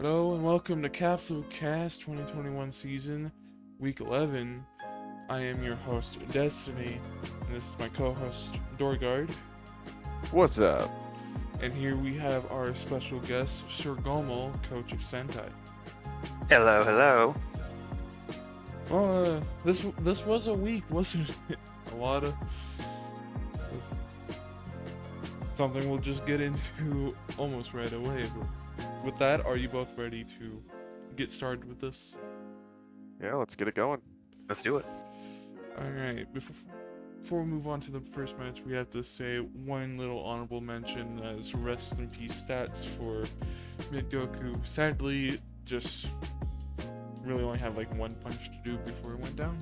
Hello and welcome to Caspule Cast 2021 season, week 11. I am your host, Destiny, and this is my co-host, Doorguard. What's up? And here we have our special guest, Sir Gomel, coach of Sentai. Hello, hello. Well, this was a week, wasn't it? A lot of... Something we'll just get into almost right away, but with that, are you both ready to get started with this? Yeah, let's get it going. Let's do it. Alright, before we move on to the first match, we have to say one little honorable mention as rest in peace stats for Mid-Goku. Sadly, just really only had like one punch to do before it went down.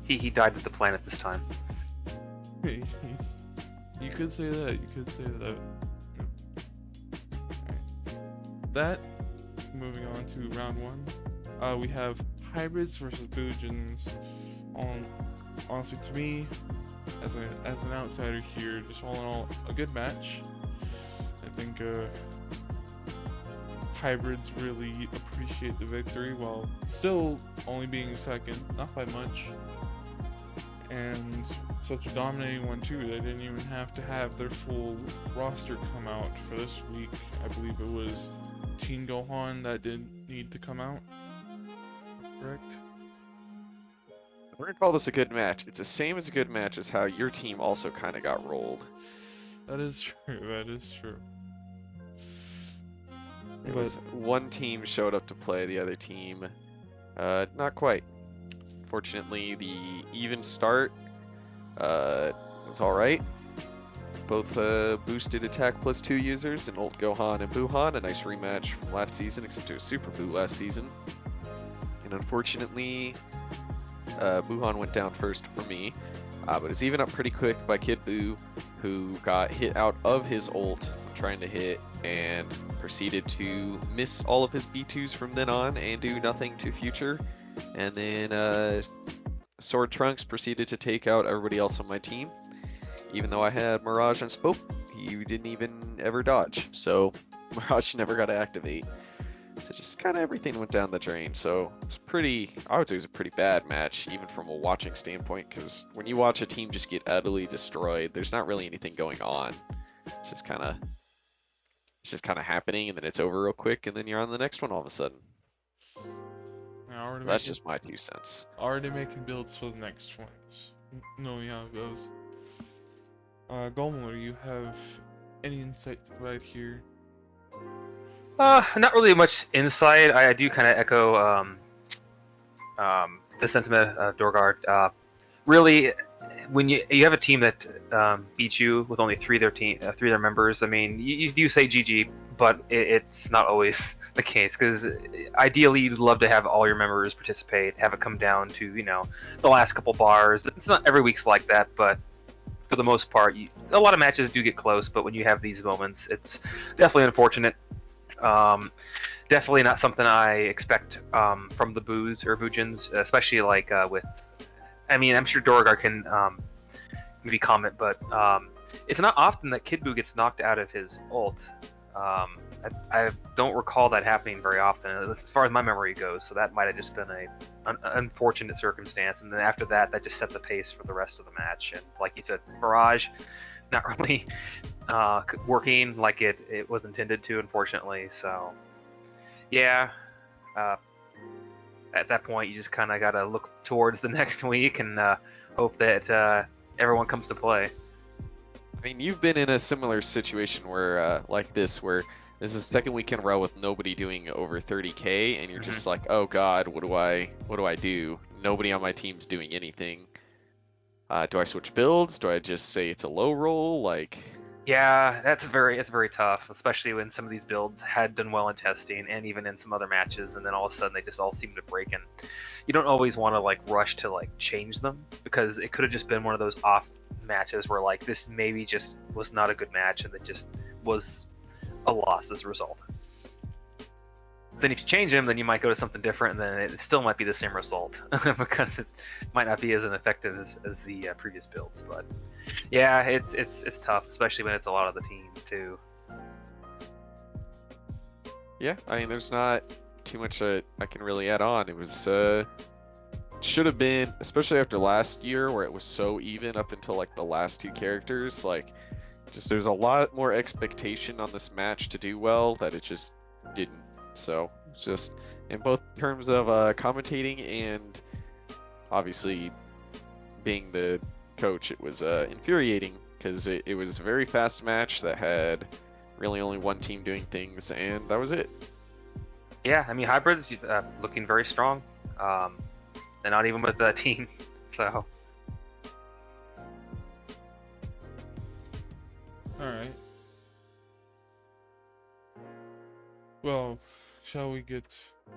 He died with the planet this time. You could say that, you could say that. That, moving on to round one, we have hybrids versus Fujins. Honestly, to me, as an outsider here, just all in all, a good match. I think hybrids really appreciate the victory while still only being second, not by much. And such a dominating one too. They didn't even have to have their full roster come out for this week. I believe it was Teen Gohan that didn't need to come out. Correct? We're gonna call this a good match. It's the same as a good match as how your team also kind of got rolled. That is true. That is true. It was one team showed up to play, the other team, not quite. Fortunately, the even start was all right. Both boosted attack +2 users in Ult Gohan and Buhan, a nice rematch from last season, except it was Super Buu last season. And unfortunately, Buhan went down first for me, but it's even up pretty quick by Kid Buu, who got hit out of his ult trying to hit and proceeded to miss all of his B2s from then on and do nothing to future. And then Sword Trunks proceeded to take out everybody else on my team. Even though I had Mirage and Spoke, he didn't even ever dodge. So Mirage never got to activate. So just kind of everything went down the drain. So it's pretty, I would say it was a pretty bad match, even from a watching standpoint, because when you watch a team just get utterly destroyed, there's not really anything going on. It's just kind of happening, and then it's over real quick, and then you're on the next one all of a sudden. That's just my 2 cents. Already making builds for the next ones. Knowing how it goes. Gomel, you have any insight to provide here? Not really much insight. I do kind of echo the sentiment of Doorguard. Really, when you have a team that beats you with only three of their members, I mean, you do say GG, but it's not always the case, because ideally you'd love to have all your members participate, have it come down to, the last couple bars. It's not every week's like that, but for the most part, a lot of matches do get close, but when you have these moments, it's definitely unfortunate. Definitely not something I expect from the Boos or Fujins, especially like with. I mean, I'm sure Doorguard can maybe comment, but it's not often that Kid Buu gets knocked out of his ult. I don't recall that happening very often, as far as my memory goes. So that might have just been an unfortunate circumstance, and then after that, that just set the pace for the rest of the match. And like you said, Mirage, not really working like it was intended to, unfortunately. So yeah, at that point, you just kind of got to look towards the next week and hope that everyone comes to play. I mean, you've been in a similar situation where, like this, where this is the second week in a row with nobody doing over 30k, and you're just like, oh god, what do I do? Nobody on my team's doing anything. Do I switch builds? Do I just say it's a low roll? Like, yeah, it's very tough, especially when some of these builds had done well in testing and even in some other matches, and then all of a sudden they just all seem to break. And you don't always want to like rush to like change them, because it could have just been one of those off matches where like this maybe just was not a good match and it just was a loss as a result. Then if you change them, then you might go to something different, and then it still might be the same result because it might not be as effective as the previous builds. But yeah, it's tough, especially when it's a lot of the team too. Yeah, I mean, there's not too much I can really add on. It was should have been, especially after last year where it was so even up until like the last two characters. Like, just there's a lot more expectation on this match to do well that it just didn't. So it's just in both terms of commentating and obviously being the coach, it was infuriating because it was a very fast match that had really only one team doing things, and that was it. Yeah, I mean, hybrids looking very strong, and not even with the team. So All right. Well, shall we get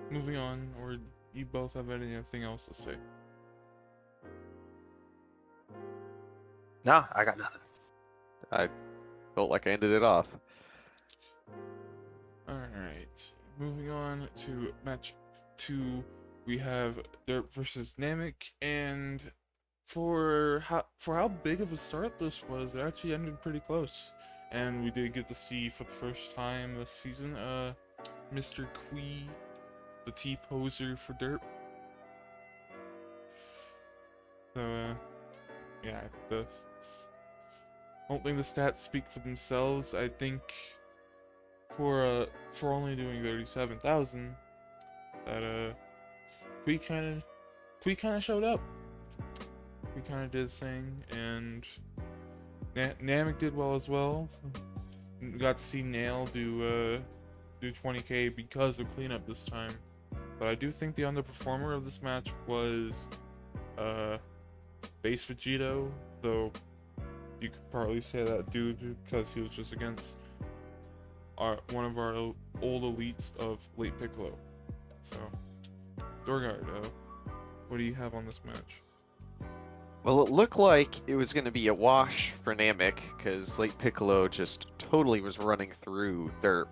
moving on, or you both have anything else to say? no, I got nothing. I felt like I ended it off. Alright, moving on to match 2, we have Derp versus Namek, and for how big of a start this was, it actually ended pretty close. And we did get to see for the first time this season, Mr. Quee, the T-poser for Derp. So, yeah, I don't think the stats speak for themselves. I think for only doing 37,000, that Quee kind of showed up. We kind of did his thing, and Namek did well as well. We got to see Nail do 20k because of cleanup this time. But I do think the underperformer of this match was Base Vegito, though you could probably say that due to because he was just against one of our old elites of late Piccolo. So, Doorguard, what do you have on this match? Well, it looked like it was going to be a wash for Namek because late Piccolo just totally was running through Derp.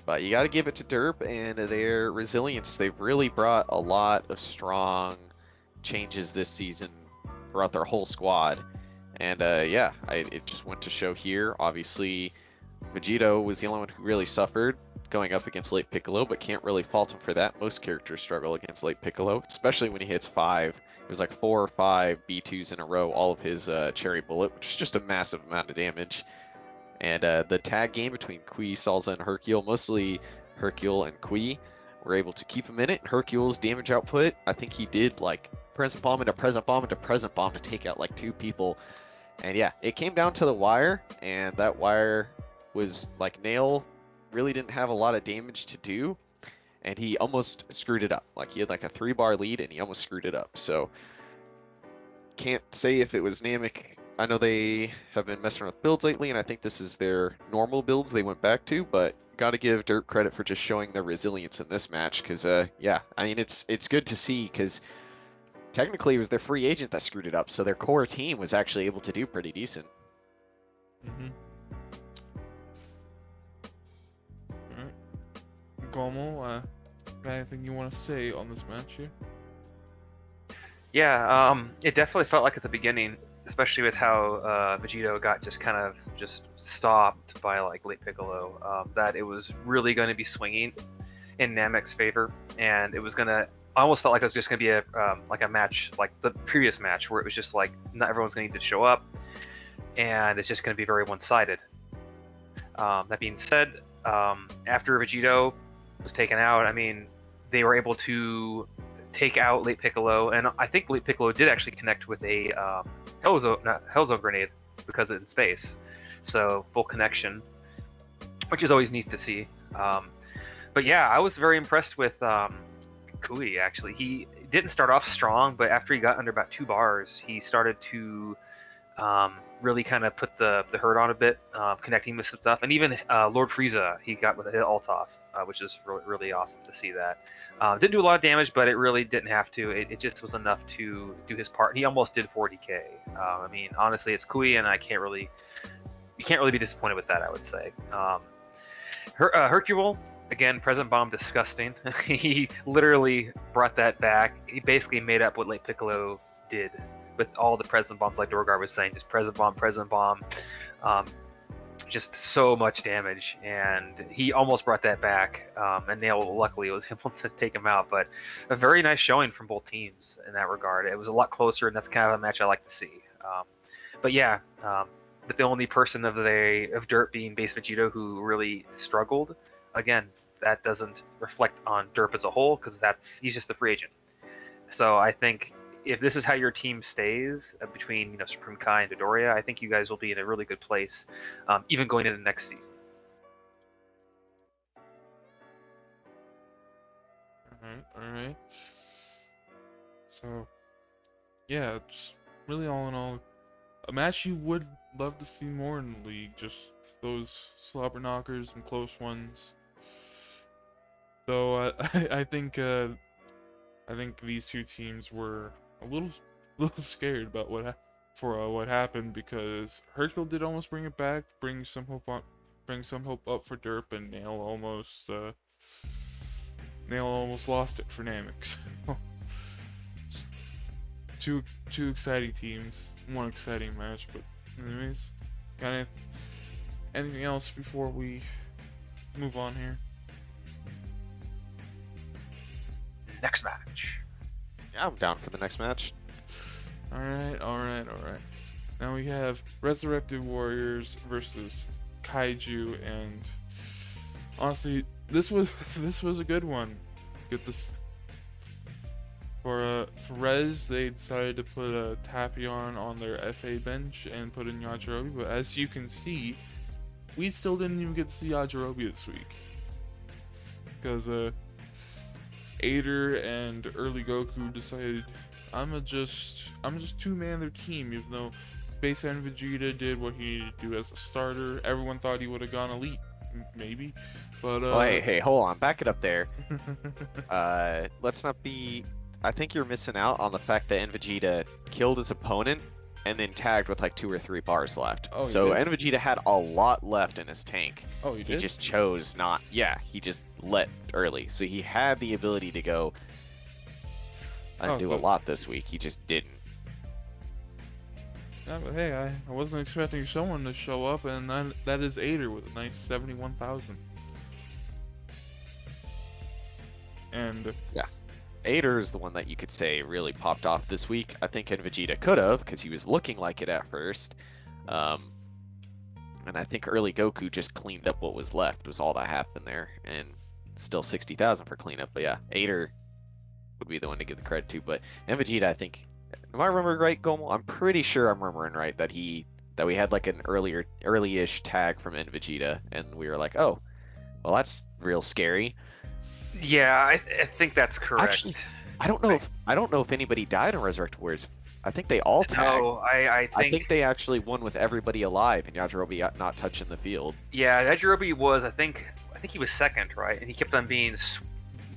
But you got to give it to Derp and their resilience. They've really brought a lot of strong changes this season throughout their whole squad. And yeah, it just went to show here. Obviously, Vegito was the only one who really suffered going up against late Piccolo, but can't really fault him for that. Most characters struggle against late Piccolo, especially when he hits 5. It was like 4 or 5 B2s in a row, all of his cherry bullet, which is just a massive amount of damage. And the tag game between Quee, Salza, and Hercule, mostly Hercule and Quee, were able to keep him in it. Hercule's damage output, I think he did like present bomb into present bomb into present bomb to take out like 2 people. And yeah, it came down to the wire, and that wire was like Nail really didn't have a lot of damage to do, and he almost screwed it up. Like he had like a 3-bar lead and he almost screwed it up. So can't say if it was Namek. I know they have been messing with builds lately, and I think this is their normal builds they went back to, but got to give Dirt credit for just showing their resilience in this match, because yeah, I mean it's good to see, because technically it was their free agent that screwed it up, so their core team was actually able to do pretty decent. Mm-hmm. Alright. Gomel, got anything you want to say on this match here? Yeah, it definitely felt like at the beginning, especially with how Vegito got just kind of just stopped by like late Piccolo, that it was really going to be swinging in Namek's favor, and it was gonna. I almost felt like it was just gonna be a like a match like the previous match where it was just like not everyone's gonna need to show up, and it's just gonna be very one-sided. That being said, after Vegito was taken out, I mean, they were able to take out late Piccolo, and I think late Piccolo did actually connect with a Hellzone grenade because it's in space, so full connection, which is always neat to see. But yeah, I was very impressed with Kui. Actually, he didn't start off strong, but after he got under about 2 bars, he started to really kind of put the hurt on a bit, connecting with some stuff, and even Lord Frieza he got with a hit alt off, which is really awesome to see that. Didn't do a lot of damage, but it really didn't have to. It just was enough to do his part. And he almost did 40k. I mean, honestly, it's Kui, and you can't really be disappointed with that, I would say. Hercule, again, present bomb, disgusting. He literally brought that back. He basically made up what late Piccolo did with all the present bombs, like Doorguard was saying, just present bomb, present bomb. just so much damage, and he almost brought that back. And Nail luckily was able to take him out, but a very nice showing from both teams in that regard. It was a lot closer, and that's kind of a match I like to see. But yeah, but the only person of Derp being Base Vegeta who really struggled, again, that doesn't reflect on Derp as a whole because he's just a free agent. So I think if this is how your team stays between Supreme Kai and Dodoria, I think you guys will be in a really good place, even going into the next season. All right. So, yeah, just really all in all, a match you would love to see more in the league. Just those slobber knockers and close ones. Though I think these two teams were a little scared about what happened, because Hercule did almost bring it back, bring some hope up for Derp, and Nail almost lost it for Namek. So, two exciting teams, one exciting match. But anyways, anything else before we move on here? Next match. Yeah, I'm down for the next match. All right. Now we have Resurrected Warriors versus Kaiju, and honestly, this was a good one. Get this for Rez, they decided to put a Tapion on their FA bench and put in Yajirobe, but as you can see, we still didn't even get to see Yajirobe this week because Ader and Early Goku decided I'm just two-man their team, even though Base and Vegeta did what he needed to do as a starter. Everyone thought he would have gone elite, maybe, but Oh, hey, hold on, back it up there. Let's not be. I think you're missing out on the fact that Vegeta killed his opponent and then tagged with like 2 or 3 bars left. Oh, so Vegeta had a lot left in his tank. Oh, he did? He just chose not. Yeah, he just let early. So he had the ability to go and do a lot this week. He just didn't. Yeah, but hey, I wasn't expecting someone to show up, and that is Ader with a nice 71,000. And yeah, Ader is the one that you could say really popped off this week. I think Vegeta could have, because he was looking like it at first. And I think early Goku just cleaned up what was left, was all that happened there. And still 60,000 for cleanup. But yeah, Ader would be the one to give the credit to. But Vegeta, I think, am I remembering right, Gomel? I'm pretty sure I'm remembering right that we had like an early-ish tag from Vegeta, and we were like, oh, well, that's real scary. Yeah, I think that's correct. Actually, I don't know if anybody died in Resurrect Warriors. I think they all tagged. No, I think they actually won with everybody alive and Yajirobe not touching the field. Yeah, Yajirobe was, I think he was second, right? And he kept on being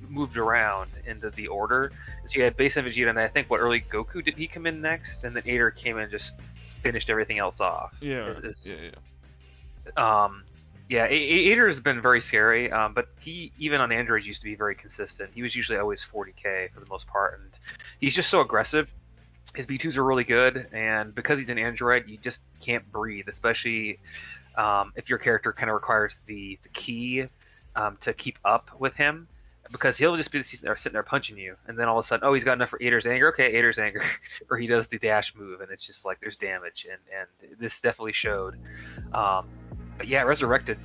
moved around into the order. So you had Base and Vegeta, and I think early Goku, did he come in next? And then Ader came in and just finished everything else off. Yeah. Yeah, Ader has been very scary, but he, even on Android, used to be very consistent. He was usually always 40k for the most part, and he's just so aggressive. His B2s are really good, and because he's an Android, you just can't breathe, especially if your character kind of requires the key to keep up with him, because he'll just be sitting there punching you, and then all of a sudden, oh, he's got enough for Ader's anger. Okay, Ader's anger, or he does the dash move, and it's just like there's damage, and this definitely showed. But yeah, Resurrected.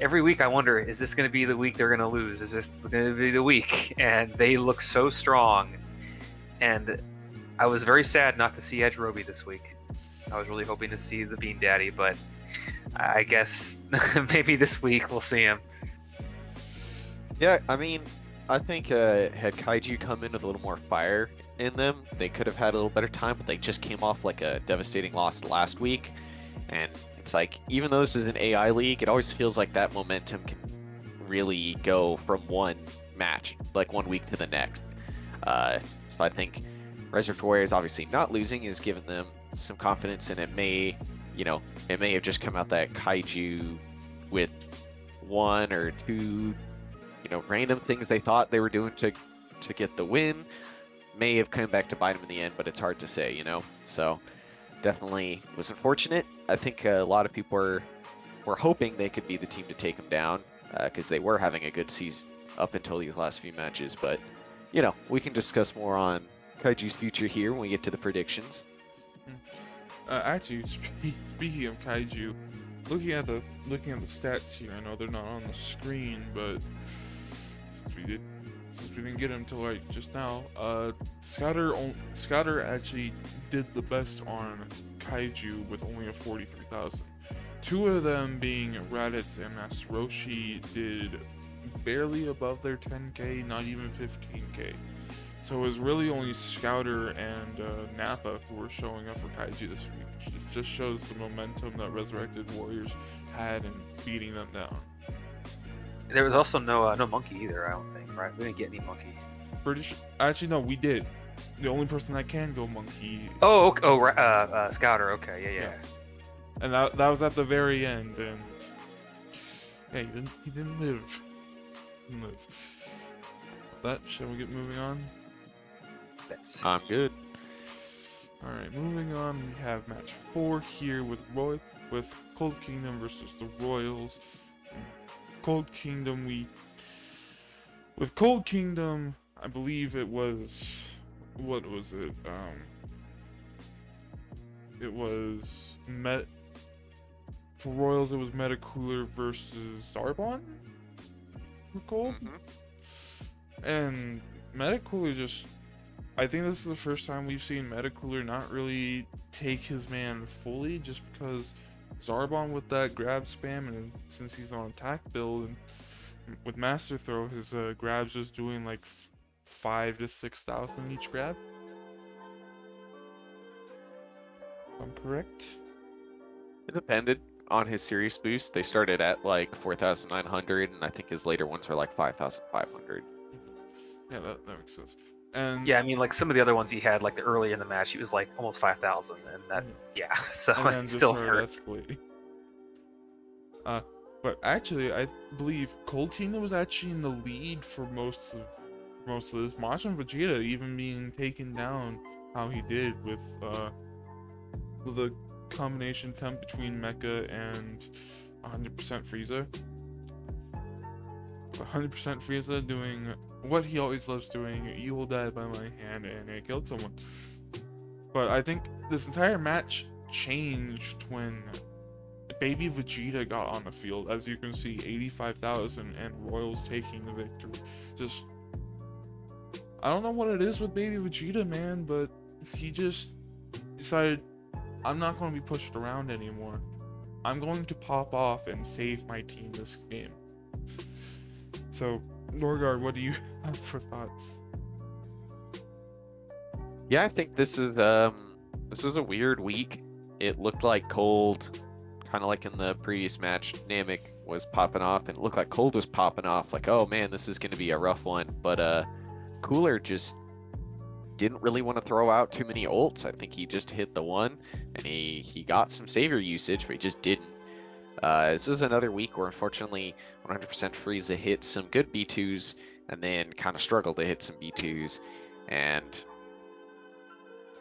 Every week I wonder, is this going to be the week they're going to lose? Is this going to be the week? And they look so strong. And I was very sad not to see Yajirobe this week. I was really hoping to see the Bean Daddy, but I guess maybe this week we'll see him. Yeah, I mean, I think had Kaiju come in with a little more fire in them, they could have had a little better time, but they just came off like a devastating loss last week. And it's like, even though this is an AI league, it always feels like that momentum can really go from one match, like 1 week to the next. So I think Resurrect Warriors obviously not losing has given them some confidence, and it may have just come out that Kaiju with 1 or 2, random things they thought they were doing to get the win may have come back to bite them in the end, but it's hard to say, So definitely was unfortunate. I think a lot of people are we're hoping they could be the team to take him down, because they were having a good season up until these last few matches. But, you know, we can discuss more on Kaiju's future here when we get to the predictions. Actually, speaking of Kaiju, looking at the stats here, I know they're not on the screen, but since we didn't get them till like just now, Scouter actually did the best on Kaiju with only a 43,000. Two of them being Raditz and Master Roshi did barely above their 10k, not even 15k. So it was really only Scouter and Nappa who were showing up for Kaiju this week. It just shows the momentum that Resurrected Warriors had in beating them down. There was also no monkey either, I don't think, right? We didn't get any monkey. British, actually no, we did. The only person that can go monkey. Oh, okay. Scouter. Okay, yeah. And that was at the very end, and yeah, he didn't live. That shall we get moving on? I'm good. All right, moving on. We have match 4 here with Cold Kingdom versus the Royals. Cold Kingdom, with Cold Kingdom, I believe it was, what was it? It was for Royals. It was Metacooler versus Zarbon for Cold, and Metacooler just. I think this is the first time we've seen Metacooler not really take his man fully, just because Zarbon with that grab spam, and since he's on attack build, and with Master Throw, his grabs just doing like 5,000 to 6,000 each grab. If I'm correct. It depended on his serious boost. They started at like 4,900, and I think his later ones are like 5,500. Yeah, that makes sense. And yeah, I mean, like some of the other ones he had, like the early in the match, he was like almost 5,000, and that, yeah, so it still hurt. But actually, I believe Cold Kingdom was actually in the lead for most of this. Majin Vegeta even being taken down how he did with the combination temp between Mecha and 100% Frieza. 100% Frieza doing what he always loves doing. You will die by my hand, and it killed someone. But I think this entire match changed when Baby Vegeta got on the field. As you can see, 85,000 and Royals taking the victory. Just, I don't know what it is with Baby Vegeta, man, but he just decided, I'm not going to be pushed around anymore. I'm going to pop off and save my team this game. So, Doorguard, what do you have for thoughts? Yeah, I think this was a weird week. It looked like Cold, kind of like in the previous match, Namek was popping off, and it looked like Cold was popping off. Like, oh man, this is going to be a rough one. But Cooler just didn't really want to throw out too many ults. I think he just hit the one, and he got some savior usage, but he just didn't. This is another week where unfortunately 100% Frieza hit some good B2s and then kind of struggled to hit some B2s. And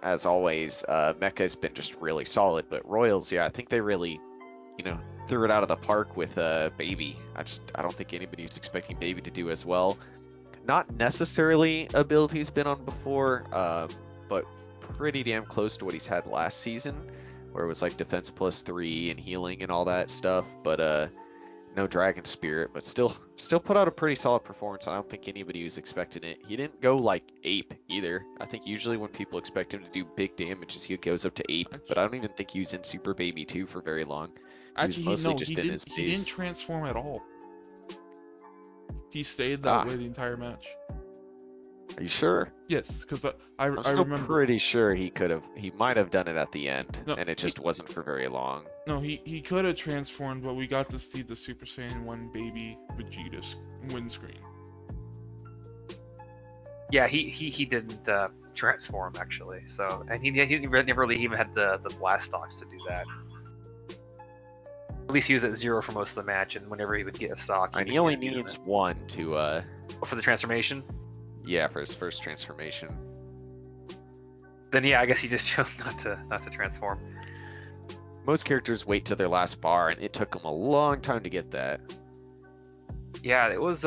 as always, Mecha's been just really solid, but Royals, yeah, I think they really, threw it out of the park with Baby. I don't think anybody was expecting Baby to do as well. Not necessarily a build he's been on before, but pretty damn close to what he's had last season, where it was like defense +3 and healing and all that stuff, but no Dragon Spirit, but still put out a pretty solid performance. I don't think anybody was expecting it. He didn't go like ape either. I think usually when people expect him to do big damages, he goes up to ape, but I don't even think he was in Super Baby 2 for very long. Actually, he didn't transform at all. He stayed that way the entire match. Are you sure? Yes, because I remember. Pretty sure he might have done it at the end, and it just wasn't for very long. No, he could have transformed, but we got to see the Super Saiyan 1 Baby Vegeta windscreen. Yeah, he didn't transform actually. So, and he never really even had the blast stocks to do that. At least he was at 0 for most of the match, and whenever he would get a stock, and he only needs 1 to for the transformation. Yeah, for his first transformation. Then yeah, I guess he just chose not to transform. most characters wait to their last bar, and it took them a long time to get that. Yeah, it was.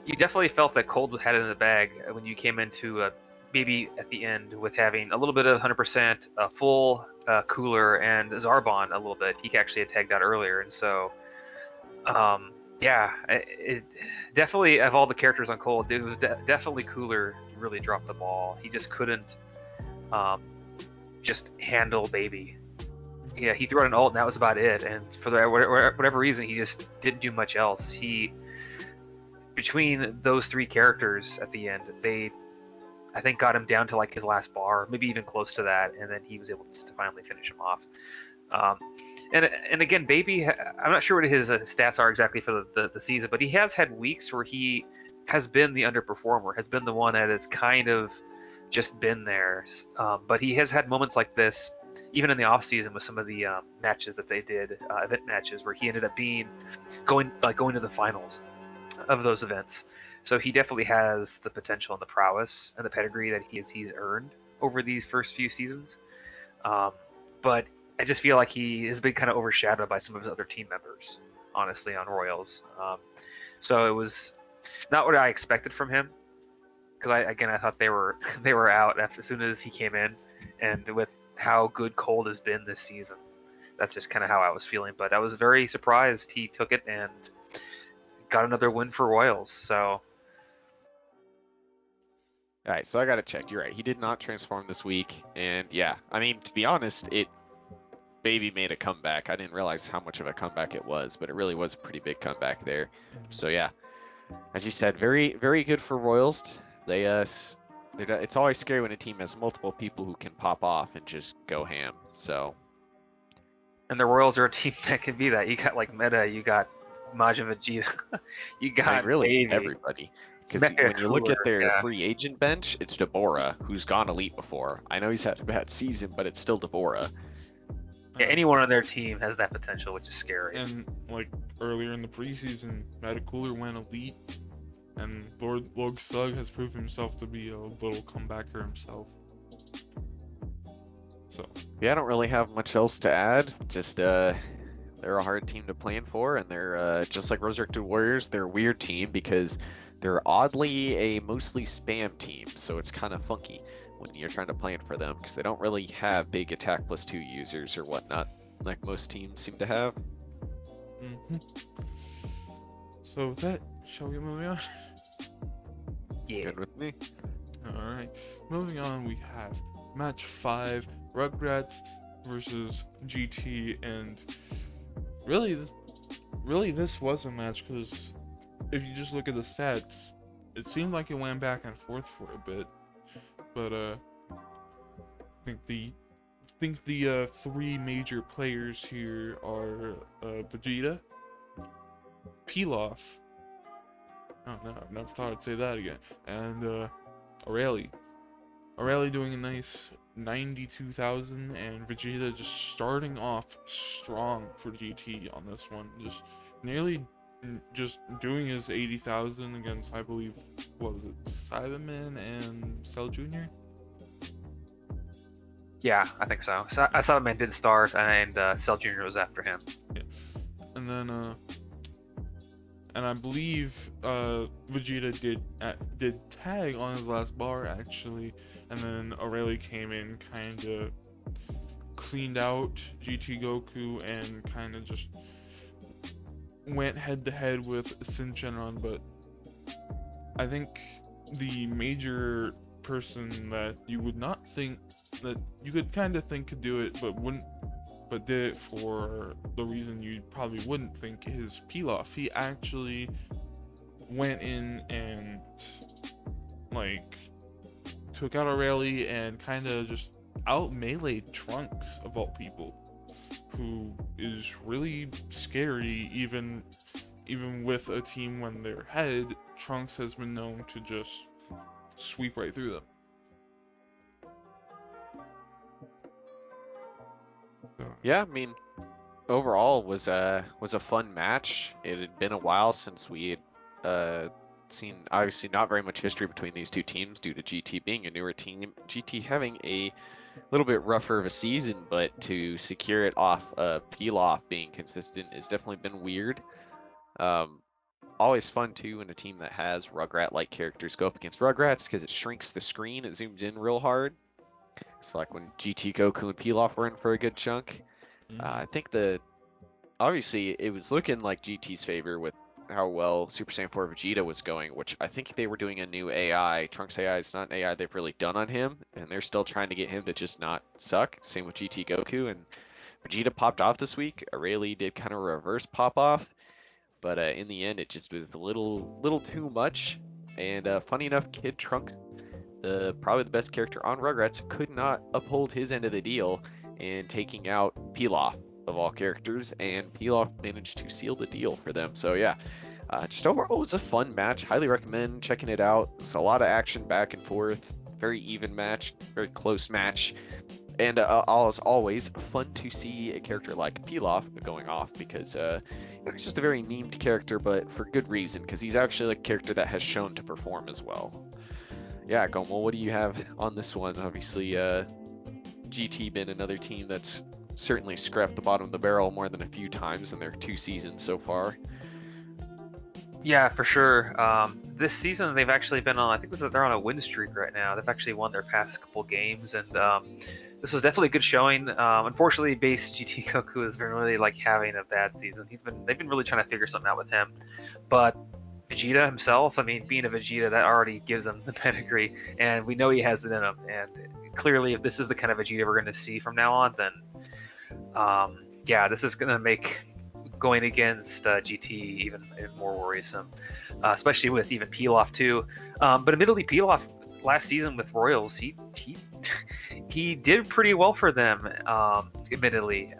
You definitely felt that Cold had it in the bag when you came into Baby at the end with having a little bit of 100%, a full cooler, and Zarbon a little bit. He actually had tagged out earlier, and so yeah, it definitely, of all the characters on Cold, it was definitely Cooler really dropped the ball. He just couldn't just handle Baby. Yeah, he threw out an ult, and that was about it. And for whatever reason, he just didn't do much else. Between those three characters at the end, I think, got him down to like his last bar, maybe even close to that, and then he was able to finally finish him off. And again, Baby, I'm not sure what his stats are exactly for the season, but he has had weeks where he has been the underperformer, has been the one that has kind of just been there. But he has had moments like this, even in the off season with some of the matches that they did, event matches, where he ended up going to the finals of those events. So he definitely has the potential and the prowess and the pedigree that he's earned over these first few seasons. But I just feel like he has been kind of overshadowed by some of his other team members, honestly, on Royals. So it was not what I expected from him, because I thought they were out as soon as he came in, and with how good Cold has been this season, that's just kind of how I was feeling. But I was very surprised he took it and got another win for Royals. So. All right, so I got it checked. You're right. He did not transform this week, and yeah, I mean, to be honest, Baby made a comeback. I didn't realize how much of a comeback it was, but it really was a pretty big comeback there. So yeah, as you said, very, very good for Royals. It's always scary when a team has multiple people who can pop off and just go ham. So. And the Royals are a team that can be that. You got like Meta, you got Majin Vegeta, you got really Baby. Everybody. Because when you look at their free agent bench, it's Deborah, who's gone elite before. I know he's had a bad season, but it's still Deborah. Yeah, anyone on their team has that potential, which is scary. And like earlier in the preseason, Metacooler went elite, and Lord Sug has proved himself to be a little comebacker himself. So yeah, I don't really have much else to add. Just they're a hard team to plan for, and they're just like Resurrected Warriors. They're a weird team because they're oddly a mostly spam team, so it's kind of funky when you're trying to plan for them, because they don't really have big attack +2 users or whatnot, like most teams seem to have. So with that, shall we move on? Yeah. Good with me. Alright, moving on, we have match 5, Rugrats versus GT, and really this was a match, because if you just look at the stats, it seemed like it went back and forth for a bit. But I think the three major players here are Vegeta, Pilaf. Oh no, I've never thought I'd say that again. And Aurelie. Aurelie doing a nice 92,000, and Vegeta just starting off strong for GT on this one. Just nearly just doing his 80,000 against, I believe, what was it, Cyberman and Cell Jr.? Yeah, I think so. Cyberman did start, and Cell Jr. was after him. Yeah. And then, and I believe Vegeta did tag on his last bar, actually, and then Aurelie came in, kind of cleaned out GT Goku and kind of just went head to head with Shinron. But I think the major person that you would not think that you could kind of think could do it but did it for the reason you probably wouldn't think is Pilaf. He actually went in and like took out Aurelie and kind of just out meleeed Trunks, of all people, who is really scary. Even with a team when they're ahead, Trunks has been known to just sweep right through them. Yeah, I mean, overall was a fun match. It had been a while since we had seen, obviously, not very much history between these two teams due to GT being a newer team. GT having a little bit rougher of a season, but to secure it off Pilaf being consistent has definitely been weird. Always fun too when a team that has Rugrat-like characters go up against Rugrats because it shrinks the screen, it zooms in real hard. So like when GT Goku and Pilaf were in for a good chunk. I think obviously it was looking like GT's favor with how well Super Saiyan 4 Vegeta was going, which I think they were doing a new AI. Trunks AI is not an AI they've really done on him, and they're still trying to get him to just not suck. Same with GT Goku, and Vegeta popped off this week. Aurelie did kind of a reverse pop off, but in the end it just was a little too much. And funny enough, Kid Trunks, probably the best character on Rugrats, could not uphold his end of the deal in taking out Pilaf of all characters, and Pilaf managed to seal the deal for them. So yeah, just overall it was a fun match. Highly recommend checking it out. It's a lot of action back and forth, very even match, very close match, and as always, fun to see a character like Pilaf going off because he's just a very memed character, but for good reason, because he's actually a character that has shown to perform as well. Yeah, Gomel, what do you have on this one? Obviously, GT been another team that's certainly scrapped the bottom of the barrel more than a few times in their 2 seasons so far. Yeah, for sure. This season they've actually been on. I think they're on a win streak right now. They've actually won their past couple games, and this was definitely a good showing. Unfortunately, base GT Goku has been really like having a bad season. They've been really trying to figure something out with him, but Vegeta himself, I mean, being a Vegeta, that already gives him the pedigree, and we know he has it in him. And clearly, if this is the kind of Vegeta we're going to see from now on, then yeah, this is going to make going against GT even more worrisome, especially with even Pilaf too. But admittedly, Pilaf last season with Royals, he did pretty well for them. Admittedly,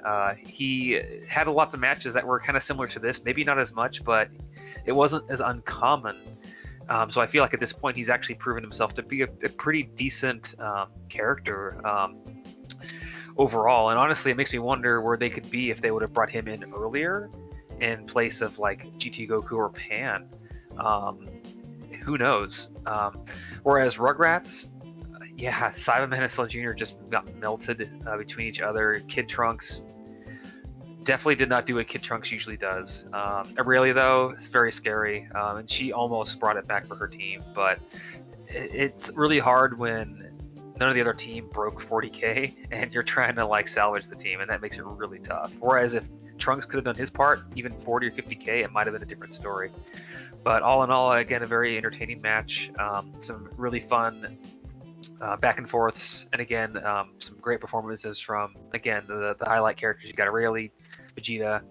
he had lots of matches that were kind of similar to this, maybe not as much, but it wasn't as uncommon. So I feel like at this point he's actually proven himself to be a pretty decent character overall. And honestly, it makes me wonder where they could be if they would have brought him in earlier in place of like GT Goku or Pan. Who knows? Whereas Rugrats, yeah, Cyberman and Cell Jr. just got melted between each other. Kid Trunks definitely did not do what Kid Trunks usually does. Aurelie, though, it's very scary, and she almost brought it back for her team, but it's really hard when none of the other team broke 40k and you're trying to like salvage the team, and that makes it really tough. Whereas if Trunks could have done his part, even 40 or 50k, it might have been a different story. But all in all, again, a very entertaining match. Some really fun back and forths, and again, some great performances from, again, the highlight characters. You got Aurelie, Vegeta,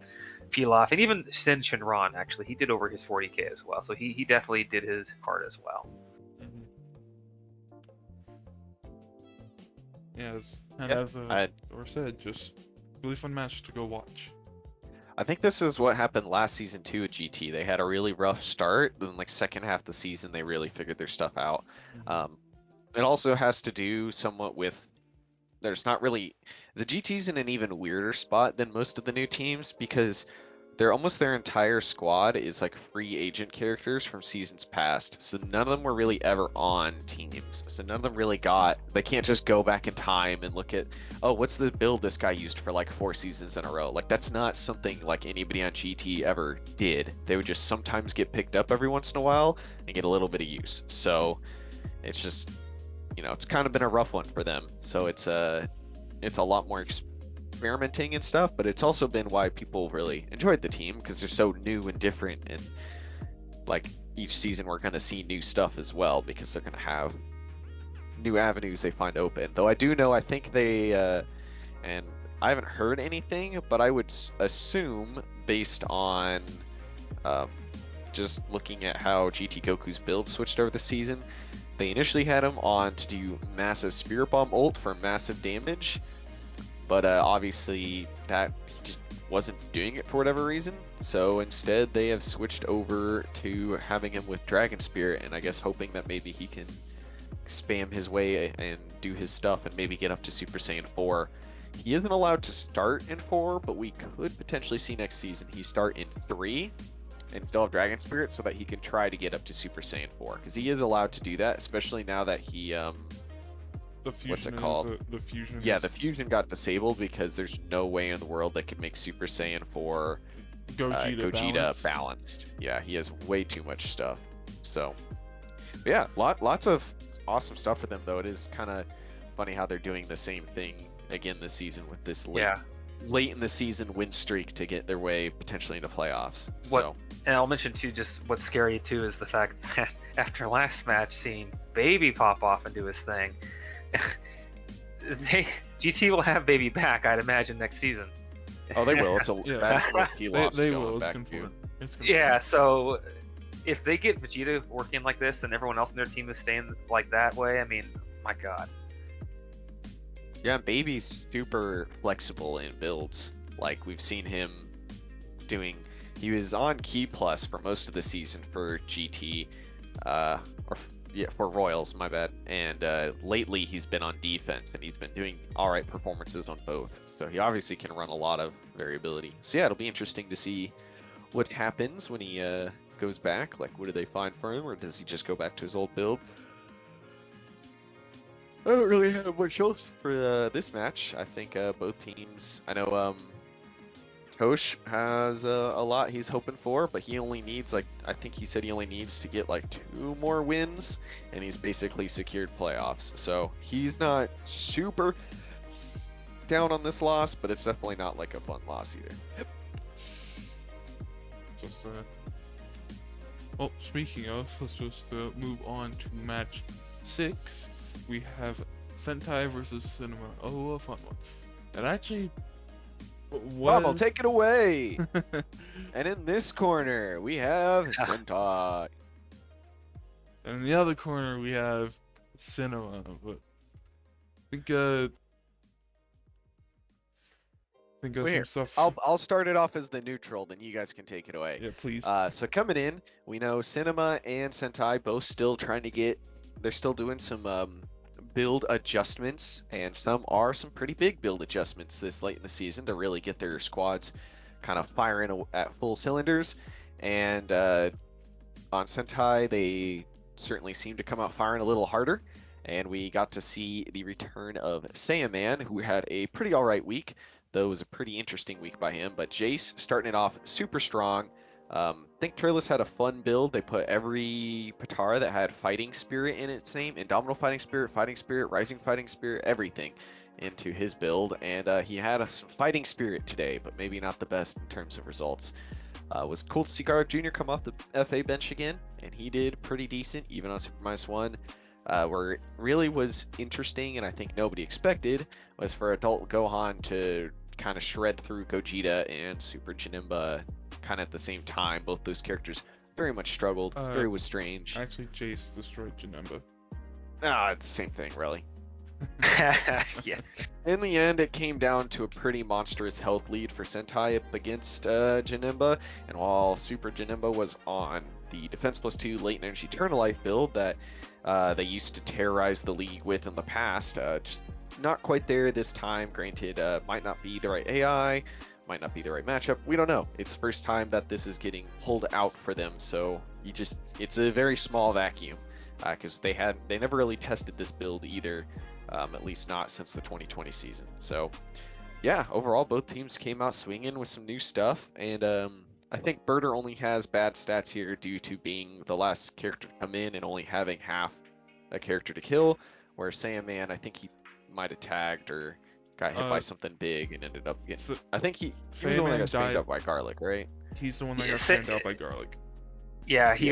Pilaf, and even Sin Shinran. Actually, he did over his 40k as well, so he definitely did his part as well. Yes, and Yep. as or said, just really fun match to go watch. I think this is what happened last season too at GT. They had a really rough start, then like second half of the season they really figured their stuff out. It also has to do somewhat with there's not really the GT's in an even weirder spot than most of the new teams because they're almost their entire squad is like free agent characters from seasons past. So none of them were really ever on teams. So none of them really they can't just go back in time and look at, oh, what's the build this guy used for like 4 seasons in a row? Like that's not something like anybody on GT ever did. They would just sometimes get picked up every once in a while and get a little bit of use. So it's just, it's kind of been a rough one for them. So it's a lot more experimenting and stuff, but it's also been why people really enjoyed the team because they're so new and different, and like each season we're going to see new stuff as well because they're going to have new avenues they find open. Though I do know, I think they and I haven't heard anything, but I would assume based on just looking at how GT Goku's build switched over the season, they initially had him on to do massive Spirit Bomb ult for massive damage, but obviously that he just wasn't doing it for whatever reason. So instead they have switched over to having him with Dragon Spirit, and I guess hoping that maybe he can spam his way and do his stuff and maybe get up to Super Saiyan 4. He isn't allowed to start in 4, but we could potentially see next season he start in 3 and still have Dragon Spirit so that he can try to get up to Super Saiyan 4, because he is allowed to do that, especially now that he The fusion what's it is, called? the fusion. Yeah, is the fusion got disabled because there's no way in the world that could make Super Saiyan 4 Gogeta balanced. Yeah, he has way too much stuff. So, but yeah, lots of awesome stuff for them, though. It is kind of funny how they're doing the same thing again this season with this late in the season win streak to get their way potentially into playoffs. So, and I'll mention too, just what's scary too is the fact that after last match, seeing Baby pop off and do his thing, GT will have Baby back, I'd imagine, next season. Oh, they will. It's a that's what he lost they going will. back It's to. confirmed. Yeah, so if they get Vegeta working like this and everyone else in their team is staying like that way, I mean, my God. Yeah, Baby's super flexible in builds. Like, we've seen him doing... He was on Key Plus for most of the season for GT, for Royals, my bad. And lately he's been on defense, and he's been doing alright performances on both. So he obviously can run a lot of variability. So yeah, it'll be interesting to see what happens when he goes back. Like, what do they find for him, or does he just go back to his old build? I don't really have much else for this match. I think both teams... I know Coach has a lot he's hoping for, but he only needs, like, I think he said he only needs to get, like, 2 more wins, and he's basically secured playoffs. So he's not super down on this loss, but it's definitely not, like, a fun loss either. Just well, speaking of, let's just move on to match 6. We have Sentai versus Cinema. Oh, a fun one. And actually, Bob, I'll take it away. And in this corner, we have Sentai. And in the other corner, we have Cinema. But I think some stuff. I'll start it off as the neutral, then you guys can take it away. Yeah, please. So coming in, we know Cinema and Sentai both still trying to get. They're still doing some build adjustments, and some pretty big build adjustments this late in the season to really get their squads kind of firing at full cylinders. And on Sentai, they certainly seem to come out firing a little harder. And we got to see the return of Saiyaman, who had a pretty alright week, though it was a pretty interesting week by him. But Jace starting it off super strong. I think Turles had a fun build. They put every Patara that had fighting spirit in its name, Indomitable fighting spirit, rising fighting spirit, everything into his build. And he had a fighting spirit today, but maybe not the best in terms of results. It was cool to see Garlic Jr. come off the FA bench again, and he did pretty decent, even on Super -1. Where it really was interesting, and I think nobody expected, was for Adult Gohan to kind of shred through Gogeta and Super Janemba kind of at the same time. Both those characters very much struggled. Very was strange. Actually, Jace destroyed Janemba. It's the same thing, really. Yeah. In the end, it came down to a pretty monstrous health lead for Sentai up against Janemba, and while Super Janemba was on the Defense +2 Latent Energy Eternal Life build that they used to terrorize the league with in the past, just not quite there this time. Granted, might not be the right AI, might not be the right matchup. We don't know. It's the first time that this is getting pulled out for them, so it's a very small vacuum because they never really tested this build either, at least not since the 2020 season. So yeah, overall both teams came out swinging with some new stuff, and I think Birder only has bad stats here due to being the last character to come in and only having half a character to kill, where Saiyaman, I think he might have tagged or got hit by something big and ended up getting... I think he was the one that got spammed up by Garlic, right? He's the one that got spammed out by Garlic. Yeah, he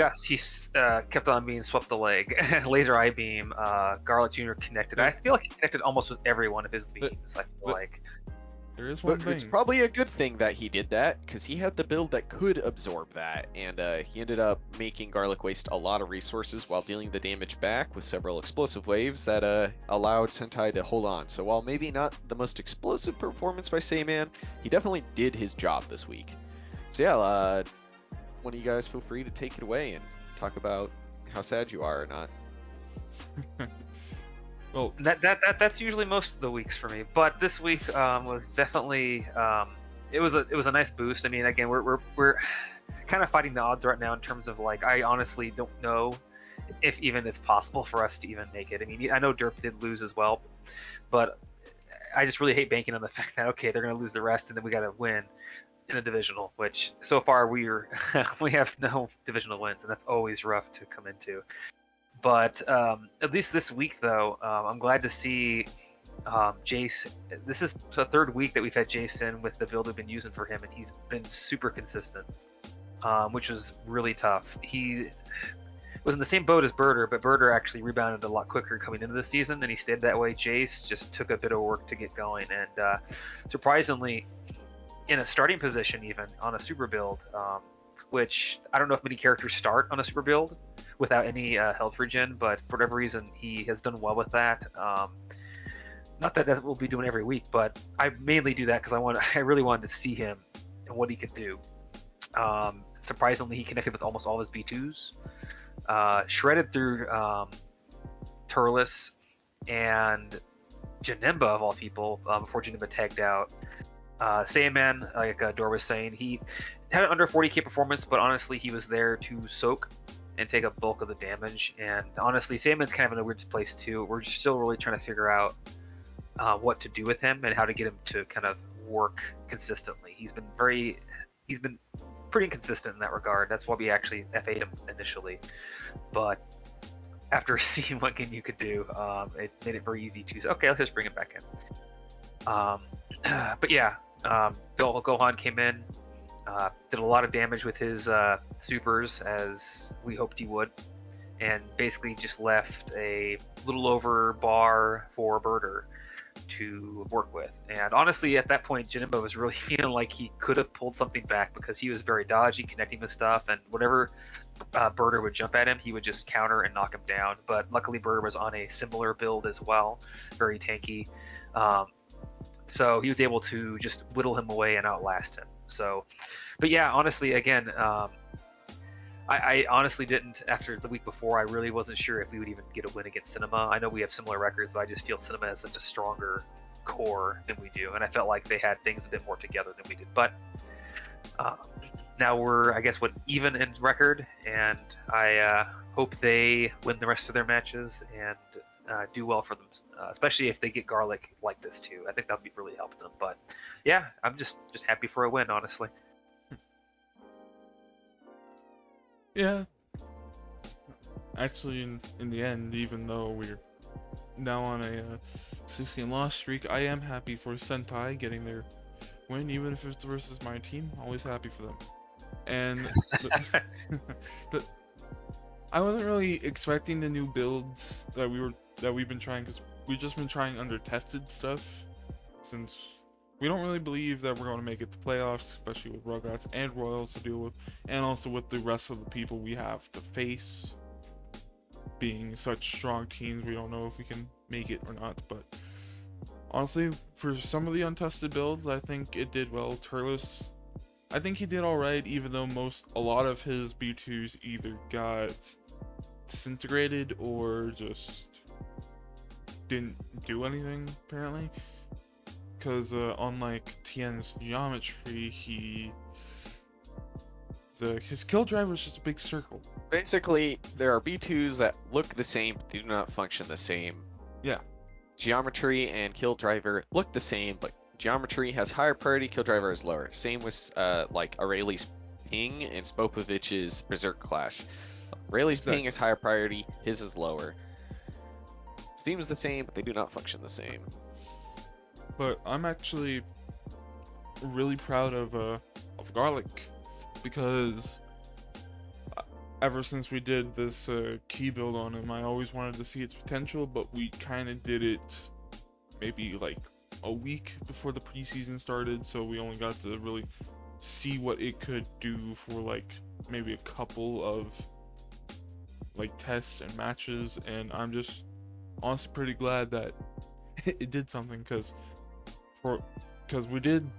kept on being swept the leg. Laser eye beam, Garlic Jr. connected. I feel like he connected almost with every one of his beams. I feel like there is one thing. It's probably a good thing that he did that, because he had the build that could absorb that, and he ended up making Garlic waste a lot of resources while dealing the damage back with several explosive waves that allowed Sentai to hold on. So while maybe not the most explosive performance by Saiyaman, he definitely did his job this week. So yeah, one of you guys feel free to take it away and talk about how sad you are or not. Well, that's usually most of the weeks for me, but this week was definitely it was a nice boost. I mean, again, we're kind of fighting the odds right now in terms of, like, I honestly don't know if even it's possible for us to even make it. I mean, I know Derp did lose as well, but I just really hate banking on the fact that okay, they're going to lose the rest, and then we got to win in a divisional. Which so far we have no divisional wins, and that's always rough to come into. But at least this week, though, I'm glad to see Jace. This is the third week that we've had Jason with the build we've been using for him, and he's been super consistent, which was really tough. He was in the same boat as Birder, but Birder actually rebounded a lot quicker coming into the season, and he stayed that way. Jace just took a bit of work to get going, and surprisingly, in a starting position, even on a super build, which I don't know if many characters start on a super build without any health regen, but for whatever reason, he has done well with that. Not that we'll be doing every week, but I mainly do that because I really wanted to see him and what he could do. Surprisingly, he connected with almost all of his B2s, shredded through Turles and Janemba of all people before Janemba tagged out. Saiyaman, like Dor was saying, he had an under 40k performance, but honestly, he was there to soak and take a bulk of the damage. And honestly, Saiyaman's kind of in a weird place too. We're still really trying to figure out what to do with him and how to get him to kind of work consistently. He's been pretty inconsistent in that regard. That's why we actually FA'd him initially. But after seeing what game you could do, it made it very easy to say, okay, let's just bring him back in. But yeah, Gohan came in, did a lot of damage with his supers, as we hoped he would, and basically just left a little over bar for Birder to work with. And honestly, at that point, Janemba was really feeling like he could have pulled something back because he was very dodgy, connecting with stuff, and whatever Birder would jump at him, he would just counter and knock him down. But luckily, Birder was on a similar build as well, very tanky. So he was able to just whittle him away and outlast him. So, but yeah, honestly, again, I honestly didn't, after the week before, I really wasn't sure if we would even get a win against Cinema. I know we have similar records, but I just feel Cinema has such a stronger core than we do. And I felt like they had things a bit more together than we did. But now we're, I guess, even in record, and I hope they win the rest of their matches and do well for them, especially if they get Garlic like this too. I think that would be really help them. But yeah, I'm just happy for a win, honestly. Yeah. Actually, in the end, even though we're now on a 6-game loss streak, I am happy for Sentai getting their win, even if it's versus my team. Always happy for them. And but I wasn't really expecting the new builds that we've been trying, because we've just been trying under tested stuff, since we don't really believe that we're going to make it to playoffs, especially with Rugrats and Royals to deal with, and also with the rest of the people we have to face. Being such strong teams, we don't know if we can make it or not. But honestly, for some of the untested builds, I think it did well. Turles, I think he did alright, even though a lot of his B2s either got disintegrated or just didn't do anything, apparently. Because unlike Tien's geometry, his kill driver is just a big circle. Basically, there are B2s that look the same, but they do not function the same. Yeah. Geometry and kill driver look the same, but geometry has higher priority, kill driver is lower. Same with like Aureli's ping and Spopovic's berserk clash. Aureli's ping is higher priority, his is lower. Seems the same, but they do not function the same. But I'm actually really proud of Garlic, because ever since we did this key build on him, I always wanted to see its potential, but we kind of did it maybe like a week before the preseason started, so we only got to really see what it could do for like maybe a couple of like tests and matches, and I'm just honestly pretty glad that it did something, because we did